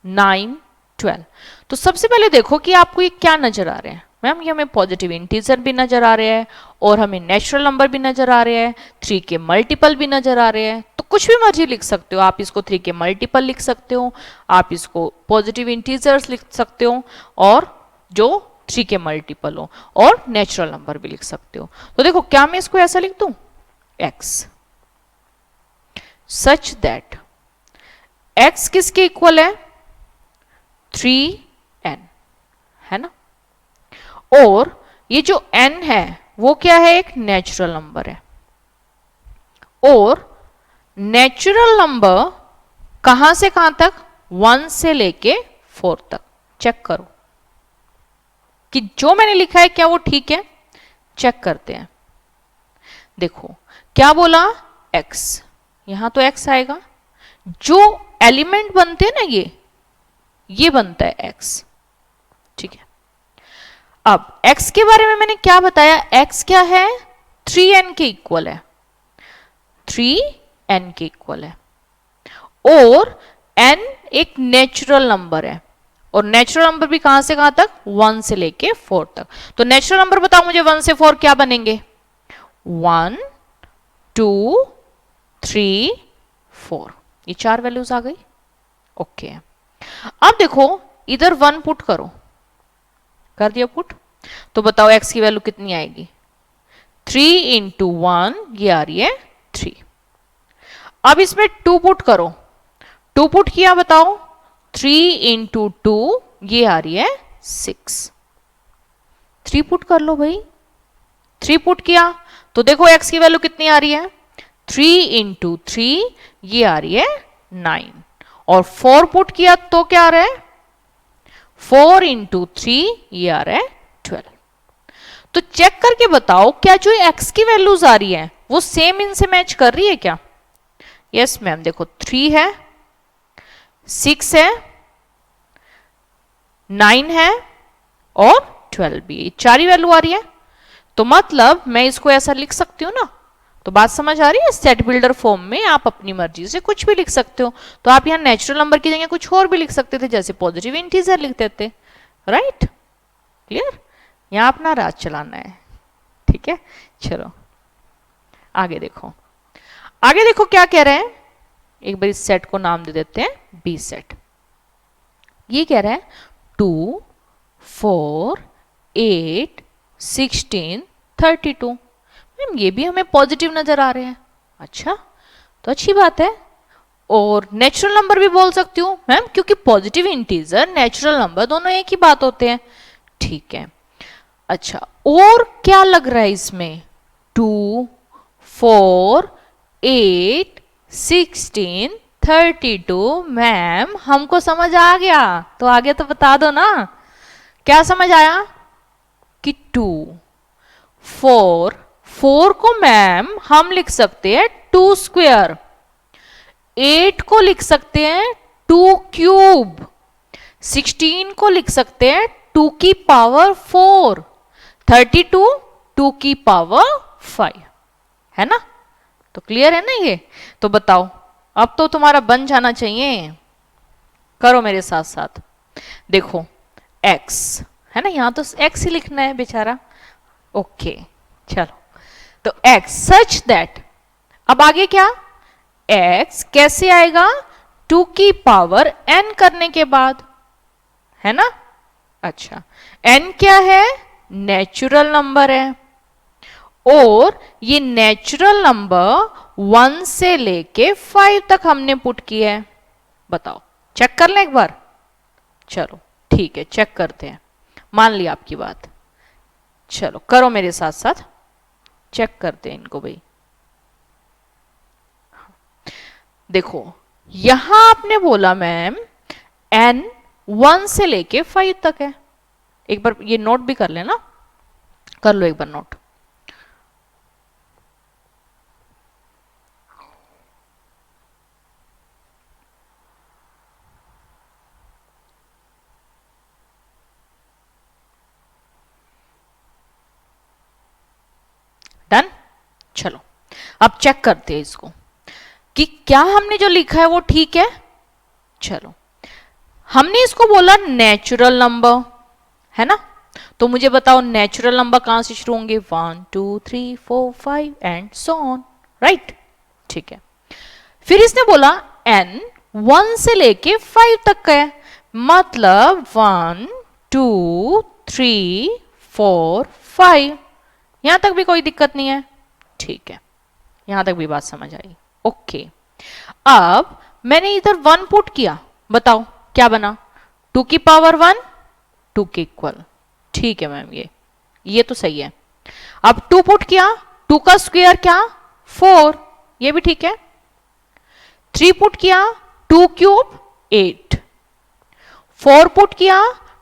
9, 12। तो सबसे पहले देखो कि आपको ये क्या नजर आ रहे हैं। मैम ये हमें पॉजिटिव इंटीजर भी नजर आ रहे हैं और हमें नेचुरल नंबर भी नजर आ रहे हैं, 3 के मल्टीपल भी नजर आ रहे हैं। तो कुछ भी मर्जी लिख सकते हो आप, इसको 3 के मल्टीपल लिख सकते हो, आप इसको पॉजिटिव इंटीजर्स लिख सकते हो, और जो 3 के मल्टीपल हो, और नेचुरल नंबर भी लिख सकते हो। तो देखो क्या मैं इसको ऐसा लिख दूं, एक्स सच दैट x किसके इक्वल है? 3n, है ना? और ये जो n है वो क्या है? एक नेचुरल नंबर है। और नेचुरल नंबर कहां से कहां तक? 1 से लेके 4 तक। चेक करो कि जो मैंने लिखा है क्या वो ठीक है। चेक करते हैं। देखो क्या बोला, x, यहां तो x आएगा। जो एलिमेंट बनते हैं ना ये बनता है x। अब x के बारे में मैंने क्या बताया, x क्या है, 3n के इक्वल है, 3n के इक्वल है, और n एक नेचुरल नंबर है, और नेचुरल नंबर भी कहां से कहां तक, 1 से लेके 4 तक। तो नेचुरल नंबर बताओ मुझे 1 से 4 क्या बनेंगे, 1 2 3 4, ये 4 वैल्यूज आ गई। ओके अब देखो इधर 1 पुट करो, कर दिया पुट, तो बताओ x की वैल्यू कितनी आएगी, 3 इंटू 1, ये आ रही है 3। अब इसमें 2 पुट करो, 2 पुट किया, बताओ 3 इंटू 2, ये आ रही है 6। 3 पुट कर लो भाई, 3 पुट किया तो देखो x की वैल्यू कितनी आ रही है, 3 इंटू 3, ये आ रही है 9, और 4 पुट किया तो क्या आ रहा है, 4 इंटू 3, ये आ रहा है 12। तो चेक करके बताओ क्या जो x की वैल्यूज आ रही है वो सेम इनसे मैच कर रही है क्या, यस मैम, देखो 3 है, 6 है, 9 है और 12 भी, 4 ही वैल्यू आ रही है। तो मतलब मैं इसको ऐसा लिख सकती हूँ ना, तो बात समझ आ रही है, सेट बिल्डर फॉर्म में आप अपनी मर्जी से कुछ भी लिख सकते हो। तो आप यहाँ नेचुरल नंबर की जगह कुछ और भी लिख सकते थे, जैसे पॉजिटिव इंटीजर लिख देते, राइट, क्लियर, यहाँ अपना राज चलाना है, ठीक है। चलो आगे देखो, आगे देखो क्या कह रहे हैं, एक बार इस सेट को नाम दे देते हैं बी सेट। ये कह रहा है 2 4 8 16 32, मैम ये भी हमें पॉजिटिव नजर आ रहे हैं, अच्छा तो अच्छी बात है। और नेचुरल नंबर भी बोल सकती हूँ मैम, क्योंकि पॉजिटिव इंटीजर नेचुरल नंबर दोनों एक ही बात होते हैं, ठीक है। अच्छा और क्या लग रहा है इसमें, 2 4 8 16 32, मैम हमको समझ आ गया, तो आगे तो बता दो ना, क्या समझ आया कि 2 4 4 को मैम हम लिख सकते हैं 2 स्क्वायर, 8 को लिख सकते हैं 2 क्यूब, 16 को लिख सकते हैं 2 की पावर 4, 32 2 की पावर 5, है ना। तो क्लियर है ना ये, तो बताओ अब तो तुम्हारा बन जाना चाहिए, करो मेरे साथ साथ, देखो x है ना, यहां तो x ही लिखना है बेचारा, ओके चलो, तो x सच दैट, अब आगे क्या, x कैसे आएगा, 2 की पावर n करने के बाद, है ना। अच्छा n क्या है, नेचुरल नंबर है, और ये नेचुरल नंबर 1 से लेके 5 तक हमने पुट किया है, बताओ चेक कर लें एक बार, चलो ठीक है चेक करते हैं, मान लिया आपकी बात, चलो करो मेरे साथ साथ, चेक करते हैं इनको भाई। देखो यहां आपने बोला मैम n 1 से लेके 5 तक है, एक बार ये नोट भी कर लेना, कर लो एक बार नोट, डन। चलो अब चेक करते हैं इसको कि क्या हमने जो लिखा है वो ठीक है। चलो हमने इसको बोला नेचुरल नंबर, है ना, तो मुझे बताओ नेचुरल नंबर कहां से शुरू होंगे, 1 2 3 4 5 एंड सो ऑन, राइट, ठीक है। फिर इसने बोला n 1 से लेके 5 तक का है, मतलब 1 2 3 4 5, यहां तक भी कोई दिक्कत नहीं है, ठीक है, यहां तक भी बात समझ आई, ओके। अब मैंने इधर 1 पुट किया, बताओ क्या बना, 2 की पावर 1 2 के इक्वल, ठीक है मैम, ये तो सही है। अब 2 पुट किया, 2 का स्क्वायर क्या 4, ये भी ठीक है। 3 पुट किया, 2 क्यूब 8, 4 पुट किया,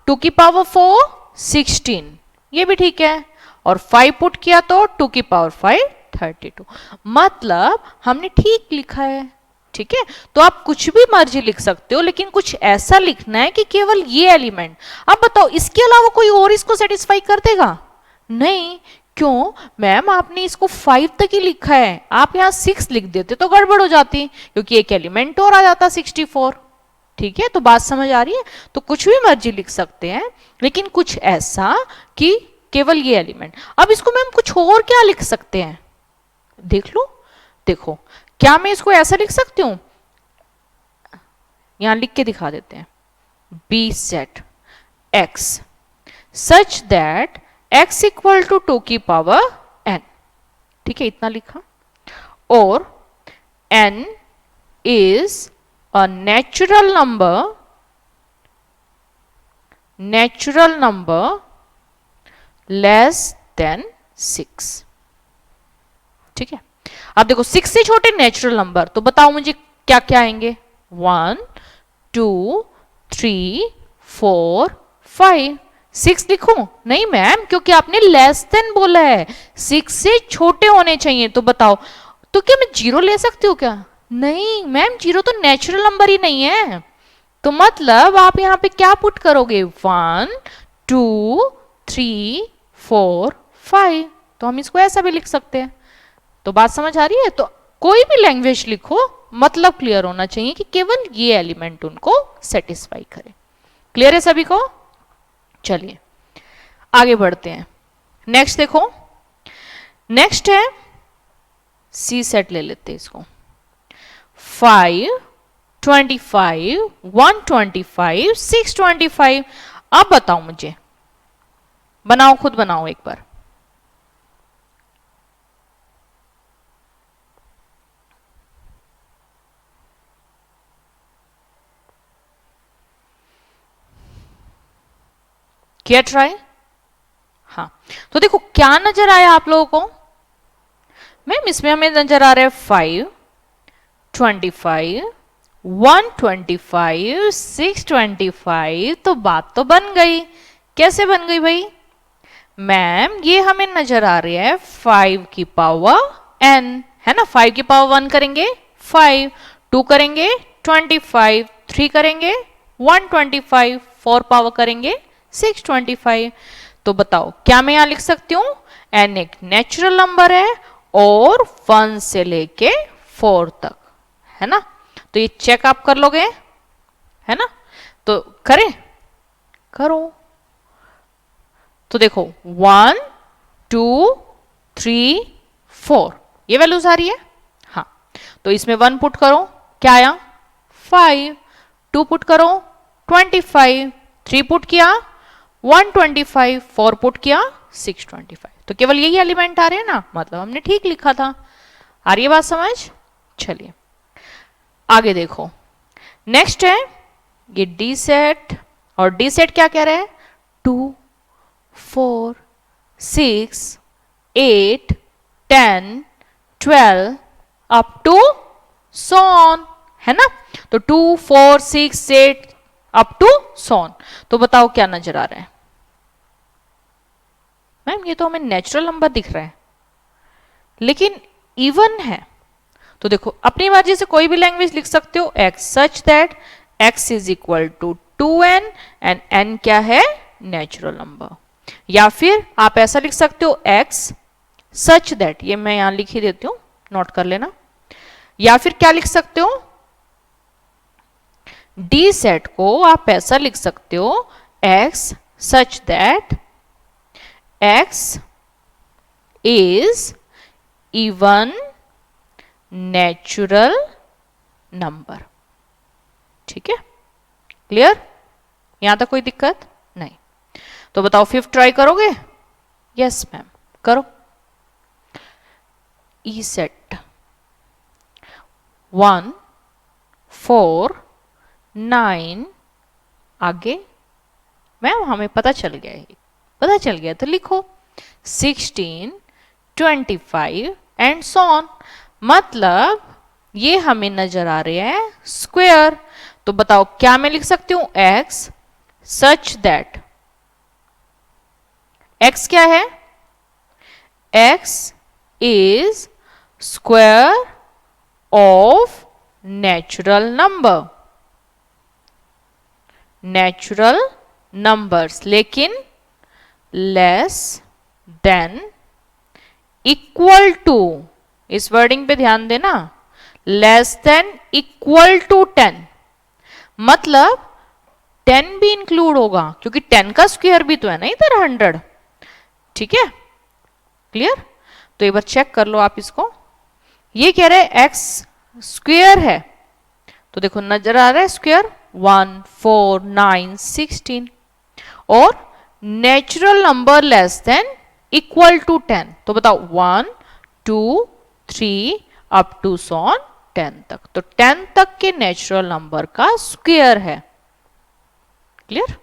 2 की पावर 4 16, ये भी ठीक है, और 5 पुट किया तो 2 की पावर 5 32, मतलब हमने ठीक लिखा है, ठीक है, तो आप कुछ भी मर्जी लिख सकते हो, लेकिन कुछ ऐसा लिखना है कि केवल ये एलिमेंट। अब बताओ इसके अलावा कोई और इसको सेटिस्फाई कर देगा? नहीं। क्यों? मैम आपने इसको 5 तक ही लिखा है, आप यहाँ 6 लिख देते तो गड़बड़ हो जाती, क्योंकि एक एलिमेंट और आ जाता 64। ठीक है, तो बात समझ आ रही है? तो कुछ भी मर्जी लिख सकते हैं, लेकिन कुछ ऐसा कि केवल ये एलिमेंट। अब इसको मैम कुछ और क्या लिख सकते हैं, देख लो। देखो, क्या मैं इसको ऐसा लिख सकती हूं? यहां लिख के दिखा देते हैं, B set x such that x equal to 2 की पावर n। ठीक है, इतना लिखा। और n is a natural number less then 6। ठीक है, अब देखो 6 से छोटे नेचुरल नंबर, तो बताओ मुझे क्या क्या आएंगे? 1 2 3 4 5। 6 लिखूं? नहीं मैम, क्योंकि आपने लेस देन बोला है, 6 से छोटे होने चाहिए। तो बताओ, तो क्या मैं 0 ले सकती हूँ क्या? नहीं मैम, 0 तो नेचुरल नंबर ही नहीं है। तो मतलब आप यहां पे क्या पुट करोगे? 1 2 3 4 5। तो हम इसको ऐसा भी लिख सकते हैं। तो बात समझ आ रही है? तो कोई भी लैंग्वेज लिखो, मतलब क्लियर होना चाहिए कि केवल ये एलिमेंट उनको सेटिस्फाई करे। क्लियर है सभी को? चलिए आगे बढ़ते हैं। नेक्स्ट देखो, नेक्स्ट है सी सेट, ले लेते हैं इसको। 5 25 125 625। अब बताओ मुझे, बनाओ, खुद बनाओ एक बार। किया ट्राई? हाँ, तो देखो क्या नजर आया आप लोगों को? मैम इसमें हमें नजर आ रहा है 5 25 125 625। तो बात तो बन गई। कैसे बन गई भाई? मैम ये हमें नजर आ रही है 5 की पावर n, है ना। 5 की पावर 1 करेंगे 5, 2 करेंगे 25, 3 करेंगे 125, 4 पावर करेंगे 625। तो बताओ क्या मैं यहां लिख सकती हूं? n एक नेचुरल नंबर है और 1 से लेके 4 तक, है ना। तो ये चेक आप कर लोगे, है ना। तो करें, करो। तो देखो 1 2 3 4 ये वैल्यूज आ रही है। हाँ, तो इसमें 1 पुट करो, क्या आया? 5। 2 पुट करो 25, 3 पुट किया 125, 4 पुट किया 625। तो केवल यही एलिमेंट आ रहे हैं ना, मतलब हमने ठीक लिखा था। आ रही है बात समझ? चलिए आगे देखो, नेक्स्ट है ये डी सेट। और डी सेट क्या कह रहे हैं? 2 4 6 8 10 12 अप टू सोन, है ना। तो 2 4 6 8 अप टू सोन। तो बताओ क्या नजर आ रहा है? मैम ये तो हमें नेचुरल नंबर दिख रहा है, लेकिन इवन है। तो देखो अपनी मर्जी से कोई भी लैंग्वेज लिख सकते हो। x such that x is equal to 2n and n क्या है? Natural number. या फिर आप ऐसा लिख सकते हो x सच दैट, ये मैं यहां लिख ही देती हूं, नोट कर लेना। या फिर क्या लिख सकते हो? डी सेट को आप ऐसा लिख सकते हो x such that x is even natural number. ठीक है, क्लियर? यहां तक कोई दिक्कत नहीं? तो बताओ 5 ट्राई करोगे? यस मैम, करो। ई सेट 1 4 9 आगे मैम हमें पता चल गया है, पता चल गया तो लिखो 16 25 एंड सो ऑन। मतलब ये हमें नजर आ रहे हैं स्क्वायर। तो बताओ क्या मैं लिख सकती हूं? x सच दैट x क्या है? x is square of natural number, natural numbers, लेकिन लेस देन, इक्वल टू, इस वर्डिंग पे ध्यान देना, लेस देन इक्वल टू 10, मतलब 10 भी इंक्लूड होगा क्योंकि 10 का स्क्वायर भी तो है ना इधर 100। ठीक है, क्लियर? तो एक बार चेक कर लो आप इसको। ये कह रहे हैं एक्स स्क्वायर है, तो देखो नजर आ रहा है स्क्वायर 1 4 9 16, और natural number less than equal to 10, तो बताओ 1 2 3 अप टू सॉन 10 तक, तो 10 तक के नेचुरल नंबर का स्क्वायर है। क्लियर?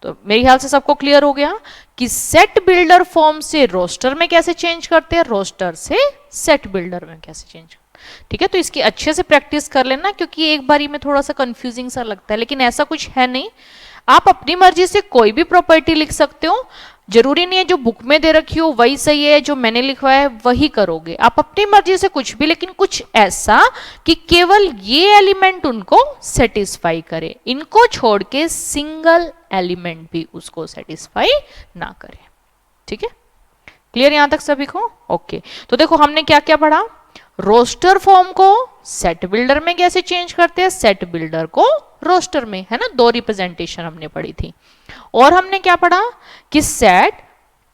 तो मेरे ख्याल से सबको क्लियर हो गया कि सेट बिल्डर फॉर्म से रोस्टर में कैसे चेंज करते हैं, रोस्टर से सेट बिल्डर में कैसे चेंज करते हैं। ठीक है, तो इसकी अच्छे से प्रैक्टिस कर लेना क्योंकि एक बारी में थोड़ा सा कंफ्यूजिंग सा लगता है, लेकिन ऐसा कुछ है नहीं। आप अपनी मर्जी से कोई भी प्रॉपर्टी लिख सकते हो, जरूरी नहीं है जो बुक में दे रखी हो वही सही है, जो मैंने लिखवाया है वही करोगे। आप अपनी मर्जी से कुछ भी, लेकिन कुछ ऐसा कि केवल ये एलिमेंट उनको सेटिस्फाई करे, इनको छोड़ के सिंगल एलिमेंट भी उसको सेटिस्फाई ना करे। ठीक है, क्लियर यहां तक सभी को? ओके, तो देखो हमने क्या क्या पढ़ा। रोस्टर फॉर्म को सेट बिल्डर में कैसे चेंज करते हैं, सेट बिल्डर को रोस्टर में, है ना, दो रिप्रेजेंटेशन हमने पढ़ी थी। और हमने क्या पढ़ा कि सेट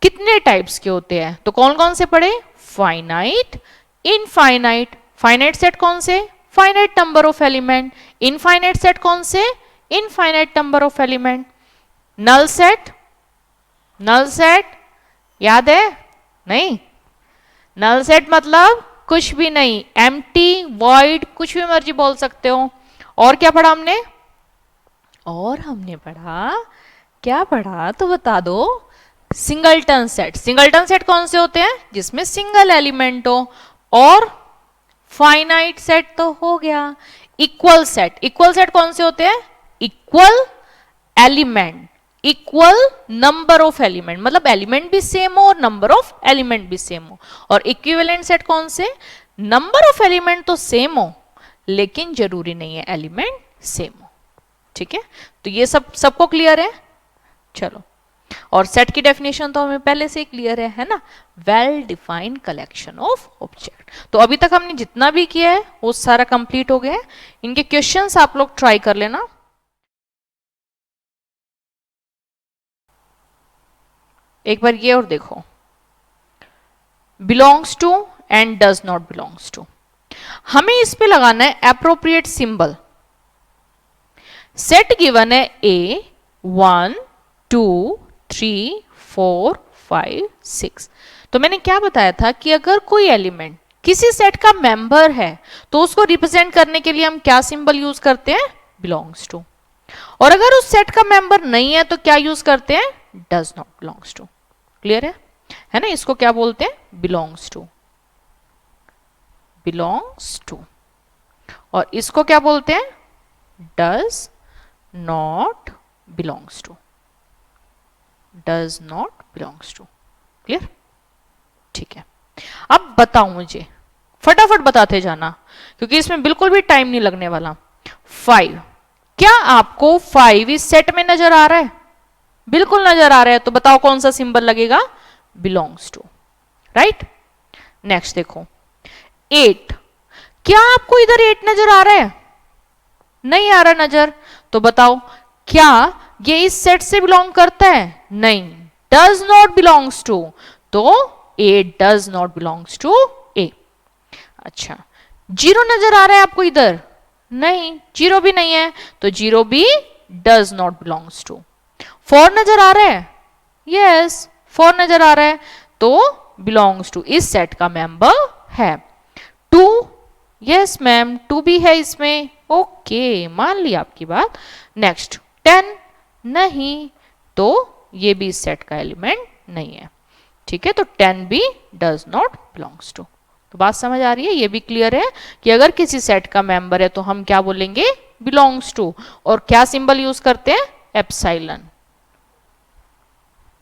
कितने टाइप्स के होते हैं, तो कौन कौन से पढ़े, फाइनाइट, इनफाइनाइट। फाइनाइट सेट कौन से, finite number of element. Infinite set कौन से, infinite number of element. Null set, null set याद है? नहीं, नल सेट मतलब कुछ भी नहीं, एम्प्टी, वॉइड, कुछ भी मर्जी बोल सकते हो। और क्या पढ़ा हमने, और हमने पढ़ा, क्या पढ़ा तो बता दो, सिंगलटन सेट। सिंगलटन सेट कौन से होते हैं, जिसमें सिंगल एलिमेंट हो। और फाइनाइट सेट तो हो गया। इक्वल सेट, इक्वल सेट कौन से होते हैं, equal element, equal number of element, मतलब एलिमेंट भी सेम हो और नंबर ऑफ एलिमेंट भी सेम हो। और इक्विवेलेंट सेट कौन से, नंबर ऑफ एलिमेंट तो सेम हो लेकिन जरूरी नहीं है एलिमेंट सेम हो। ठीक है, तो ये सब सबको क्लियर है? चलो, और सेट की डेफिनेशन तो हमें पहले से ही क्लियर है ना, well defined collection of object. तो अभी तक हमने जितना भी किया है वो सारा कंप्लीट हो गया है। इनके क्वेश्चंस आप लोग ट्राई कर लेना। एक बार ये और देखो, belongs to and does not belongs to, हमें इस पे लगाना है एप्रोप्रिएट सिंबल। सेट गिवन है ए 1 2 3 4 5 6, तो मैंने क्या बताया था कि अगर कोई एलिमेंट किसी सेट का मेंबर है तो उसको रिप्रेजेंट करने के लिए हम क्या सिंबल यूज करते हैं, बिलोंग्स टू। और अगर उस सेट का मेंबर नहीं है तो क्या यूज करते हैं, does not belongs to. Clear है ना, इसको क्या बोलते हैं, बिलोंग्स टू, बिलोंग्स टू। और इसको क्या बोलते हैं, does not belongs to, does not belongs to. Clear? ठीक है, अब बताओ मुझे, फटाफट बताते जाना क्योंकि इसमें बिल्कुल भी टाइम नहीं लगने वाला। 5, क्या आपको 5 इस सेट में नजर आ रहा है, बिल्कुल नजर आ रहा है, तो बताओ कौन सा सिंबल लगेगा, बिलोंग्स टू। राइट, नेक्स्ट देखो 8, क्या आपको इधर 8 नजर आ रहा है, नहीं आ रहा नजर, तो बताओ क्या ये इस सेट से बिलोंग करता है, नहीं, डज नॉट बिलोंग्स टू, तो 8 डज नॉट बिलोंग्स टू ए। अच्छा, 0 नजर आ रहा है आपको इधर, नहीं, 0 भी नहीं है, तो 0 भी डज नॉट बिलोंग्स टू। 4 नजर आ रहा है, यस 4 नजर आ रहा है, तो बिलोंग्स टू, इस सेट का मेंबर है। 2, यस मैम 2 भी है इसमें, ओके मान ली आपकी बात। नेक्स्ट 10, नहीं, तो ये भी इस सेट का एलिमेंट नहीं है। ठीक है, तो 10 भी डज नॉट बिलोंग्स टू। तो बात समझ आ रही है, ये भी क्लियर है कि अगर किसी सेट का मेंबर है तो हम क्या बोलेंगे, बिलोंग्स टू। और क्या सिंबल यूज करते हैं, एप्सिलॉन।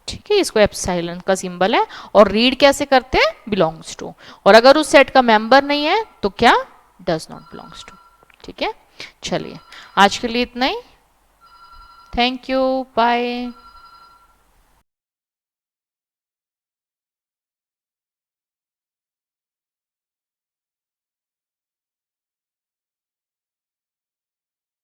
ठीक है, इसको एप्सिलॉन का सिंबल है। और रीड कैसे करते हैं, बिलोंग्स टू। और अगर उस सेट का मेंबर नहीं है तो क्या, डज नॉट बिलोंग्स टू। ठीक है, चलिए आज के लिए इतना ही। Thank you, bye.